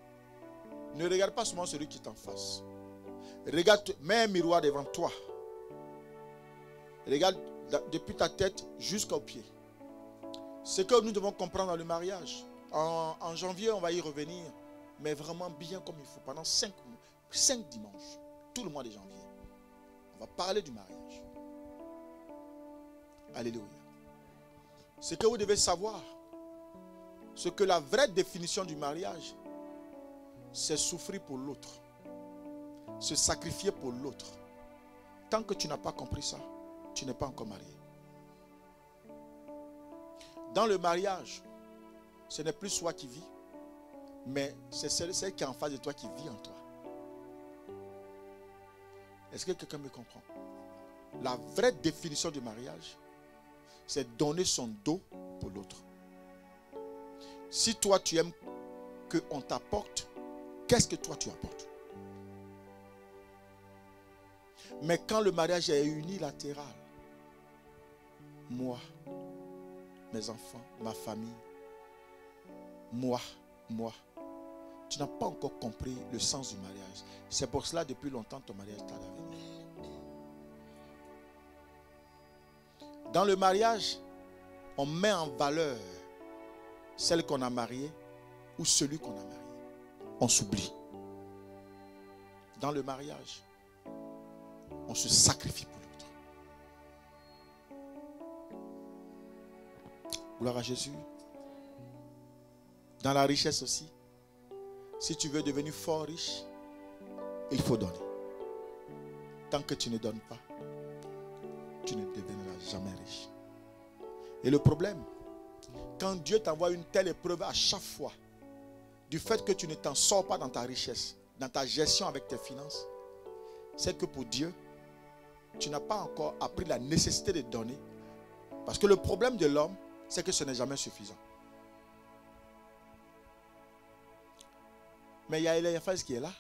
S1: ne regarde pas seulement celui qui est en face. Regarde, mets un miroir devant toi. Regarde depuis ta tête jusqu'aux pieds. Ce que nous devons comprendre dans le mariage. En janvier, on va y revenir, mais vraiment bien comme il faut, pendant 5 dimanches, tout le mois de janvier. On va parler du mariage. Alléluia. Ce que vous devez savoir, c'est que la vraie définition du mariage, c'est souffrir pour l'autre. Se sacrifier pour l'autre. Tant que tu n'as pas compris ça, tu n'es pas encore marié. Dans le mariage, ce n'est plus soi qui vit, mais c'est celle qui est en face de toi qui vit en toi. Est-ce que quelqu'un me comprend? La vraie définition du mariage, c'est donner son dos pour l'autre. Si toi tu aimes qu'on t'apporte, qu'est-ce que toi tu apportes? Mais quand le mariage est unilatéral, moi, mes enfants, ma famille, moi, tu n'as pas encore compris le sens du mariage. C'est pour cela, depuis longtemps, ton mariage t'a à venir. Dans le mariage, on met en valeur celle qu'on a mariée ou celui qu'on a marié. On s'oublie. Dans le mariage, on se sacrifie pour l'autre. Gloire à Jésus. Dans la richesse aussi, si tu veux devenir fort riche, il faut donner. Tant que tu ne donnes pas, tu ne deviendras jamais riche. Et le problème, quand Dieu t'envoie une telle épreuve à chaque fois, du fait que tu ne t'en sors pas dans ta richesse, dans ta gestion avec tes finances, c'est que pour Dieu, tu n'as pas encore appris la nécessité de donner. Parce que le problème de l'homme, c'est que ce n'est jamais suffisant. Mais il y a Eliaphaz qui est là.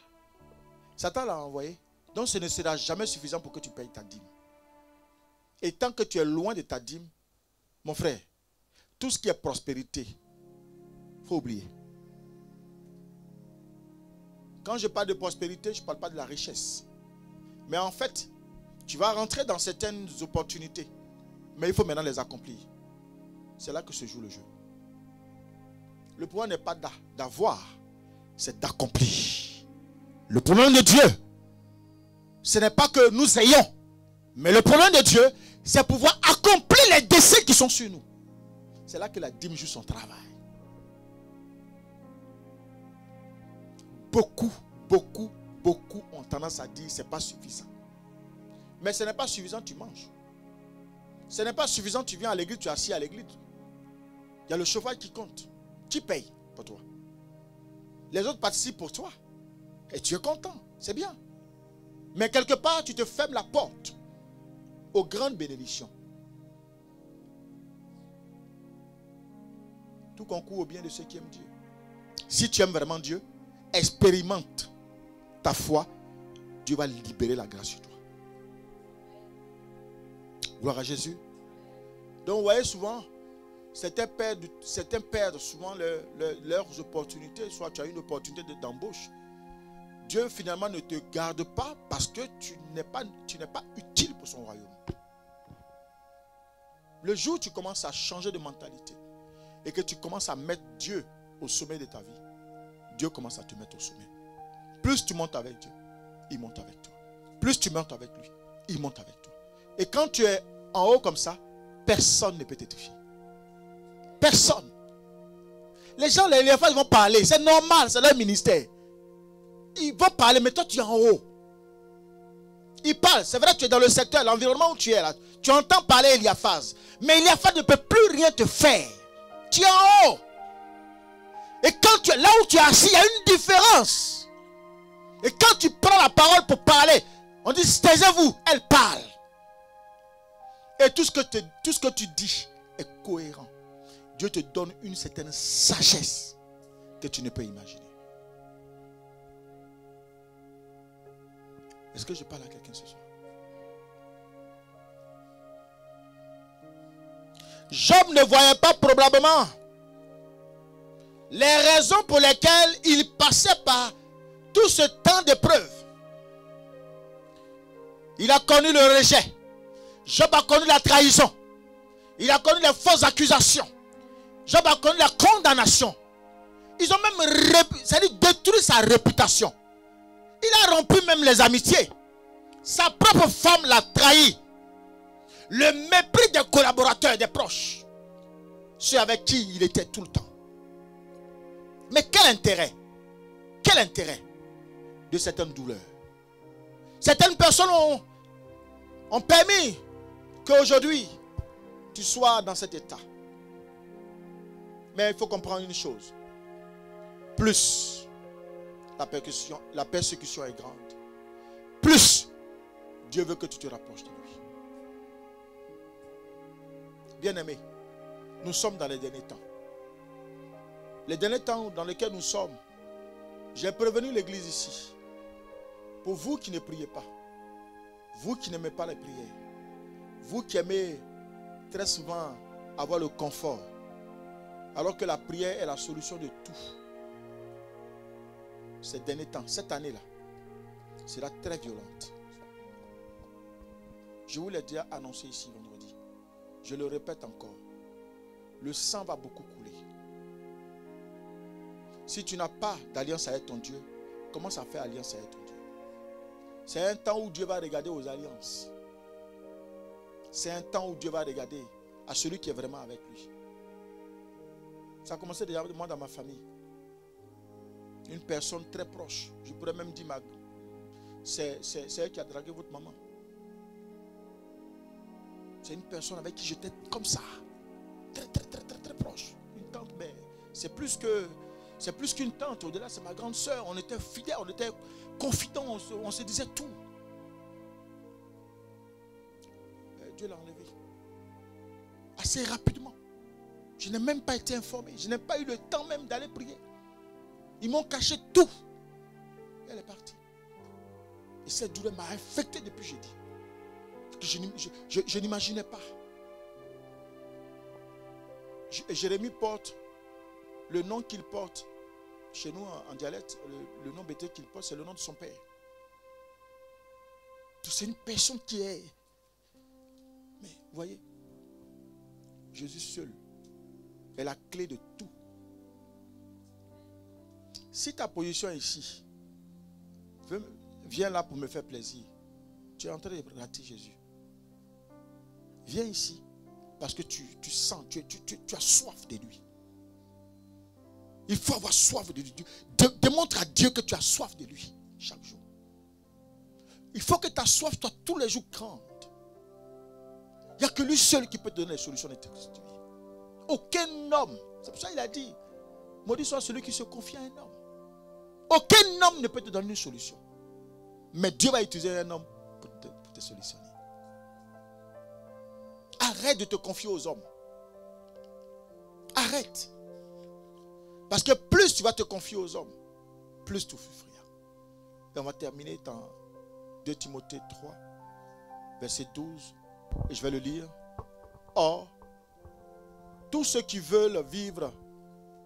S1: Satan l'a envoyé. Donc ce ne sera jamais suffisant pour que tu payes ta dîme. Et tant que tu es loin de ta dîme, mon frère, tout ce qui est prospérité, il faut oublier. Quand je parle de prospérité, je ne parle pas de la richesse. Mais en fait, tu vas rentrer dans certaines opportunités. Mais il faut maintenant les accomplir. C'est là que se joue le jeu. Le pouvoir n'est pas d'avoir, c'est d'accomplir. Le problème de Dieu, ce n'est pas que nous ayons. Mais le problème de Dieu, c'est pouvoir accomplir les desseins qui sont sur nous. C'est là que la dîme joue son travail. Beaucoup ont tendance à dire que ce n'est pas suffisant. Mais ce n'est pas suffisant, tu manges. Ce n'est pas suffisant, tu viens à l'église, tu es assis à l'église. Il y a le chauffage qui compte. Tu payes pour toi. Les autres participent pour toi. Et tu es content. C'est bien. Mais quelque part, tu te fermes la porte aux grandes bénédictions. Tout concourt au bien de ceux qui aiment Dieu. Si tu aimes vraiment Dieu, expérimente ta foi. Dieu va libérer la grâce sur toi. Gloire à Jésus. Donc vous voyez souvent, certains perdent souvent leurs opportunités. Soit tu as une opportunité d'embauche. Dieu finalement ne te garde pas parce que tu n'es pas utile pour son royaume. Le jour où tu commences à changer de mentalité et que tu commences à mettre Dieu au sommet de ta vie, Dieu commence à te mettre au sommet. Plus tu montes avec Dieu, il monte avec toi. Plus tu montes avec lui, il monte avec toi. Et quand tu es en haut comme ça, personne ne peut t'étouffer. Personne. Les gens, les femmes, ils vont parler. C'est normal, c'est leur ministère. Ils vont parler, mais toi tu es en haut. Ils parlent, c'est vrai que tu es dans le secteur, l'environnement où tu es là. Tu entends parler Eliaphaz. Mais Eliaphaz ne peut plus rien te faire. Tu es en haut. Et quand tu es là où tu es assis, il y a une différence. Et quand tu prends la parole pour parler. On dit taisez-vous, elle parle. Et tout ce que tu dis est cohérent. Dieu te donne une certaine sagesse que tu ne peux imaginer. Est-ce que je parle à quelqu'un ce soir? Job ne voyait pas probablement les raisons pour lesquelles il passait par tout ce temps d'épreuve. Il a connu le rejet. Job a connu la trahison. Il a connu les fausses accusations. Job a connu la condamnation. Ils ont même détruit sa réputation. Il a rompu même les amitiés. Sa propre femme l'a trahi. Le mépris des collaborateurs et des proches. Ceux avec qui il était tout le temps. Mais quel intérêt? Quel intérêt de certaines douleurs? Certaines personnes ont permis qu'aujourd'hui tu sois dans cet état. Mais il faut comprendre une chose. Plus la persécution est grande, plus Dieu veut que tu te rapproches de lui. Bien-aimés, nous sommes dans les derniers temps. Les derniers temps dans lesquels nous sommes, j'ai prévenu l'église ici. Pour vous qui ne priez pas, vous qui n'aimez pas les prières, vous qui aimez très souvent avoir le confort, alors que la prière est la solution de tout. Ces derniers temps, cette année-là, sera très violente. Je vous l'ai déjà annoncé ici vendredi. Je le répète encore. Le sang va beaucoup couler. Si tu n'as pas d'alliance avec ton Dieu, commence à faire alliance avec ton Dieu. C'est un temps où Dieu va regarder aux alliances. C'est un temps où Dieu va regarder à celui qui est vraiment avec lui. Ça a commencé déjà moi dans ma famille. Une personne très proche. Je pourrais même dire, c'est elle qui a dragué votre maman. C'est une personne avec qui j'étais comme ça. Très proche. Une tante, mais c'est plus qu'une tante. Au-delà, c'est ma grande soeur. On était fidèles, on était confidents, on se disait tout. Dieu l'a enlevé. Assez rapidement. Je n'ai même pas été informé. Je n'ai pas eu le temps même d'aller prier. Ils m'ont caché tout. Elle est partie. Et cette douleur m'a affecté depuis jeudi. Je n'imaginais pas. Jérémie porte le nom qu'il porte. Chez nous, en dialecte, le nom bêté qu'il porte, c'est le nom de son père. C'est une personne qui est... Mais, vous voyez, Jésus seul est la clé de tout. Si ta position est ici, viens là pour me faire plaisir. Tu es en train de rater Jésus. Viens ici parce que tu sens, tu as soif de lui. Il faut avoir soif de lui. Démontre à Dieu que tu as soif de lui chaque jour. Il faut que ta soif soit tous les jours grande. Il n'y a que lui seul qui peut te donner les solutions de ta vie. Aucun homme, c'est pour ça qu'il a dit, maudit soit celui qui se confie à un homme. Aucun homme ne peut te donner une solution. Mais Dieu va utiliser un homme pour te solutionner. Arrête de te confier aux hommes. Arrête. Parce que plus tu vas te confier aux hommes, plus tu souffriras. Et on va terminer dans 2 Timothée 3, verset 12. Et je vais le lire. Or, tous ceux qui veulent vivre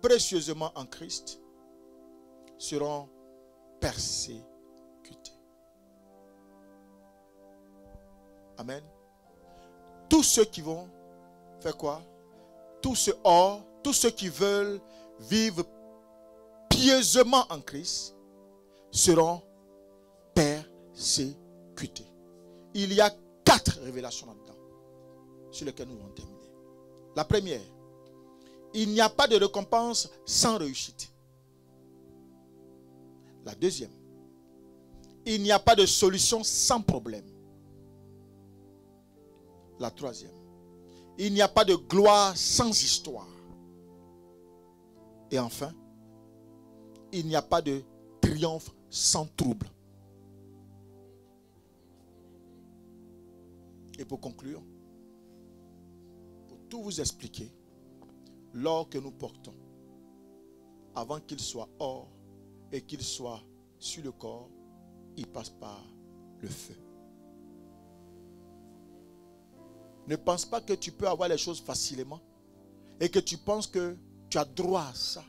S1: précieusement en Christ seront persécutés. Amen. Tous ceux qui vont faire quoi? Tous ceux qui veulent vivre pieusement en Christ seront persécutés. Il y a 4 révélations là-dedans sur lesquelles nous allons terminer. La première, il n'y a pas de récompense sans réussite. La deuxième, il n'y a pas de solution sans problème. La troisième, il n'y a pas de gloire sans histoire. Et enfin, il n'y a pas de triomphe sans trouble. Et pour conclure, pour tout vous expliquer, l'or que nous portons, avant qu'il soit or et qu'il soit sur le corps, il passe par le feu. Ne pense pas que tu peux avoir les choses facilement et que tu penses que tu as droit à ça.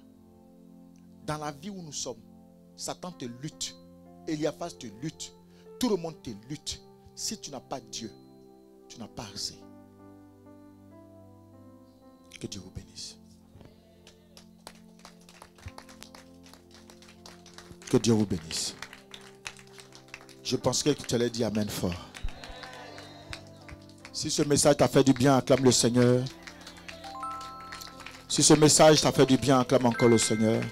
S1: Dans la vie où nous sommes, Satan te lutte, Eliaphaz te lutte, tout le monde te lutte. Si tu n'as pas Dieu, tu n'as pas assez. Que Dieu vous bénisse. Que Dieu vous bénisse. Je penserais que tu allais dire Amen fort. Si ce message t'a fait du bien, acclame le Seigneur. Si ce message t'a fait du bien, acclame encore le Seigneur.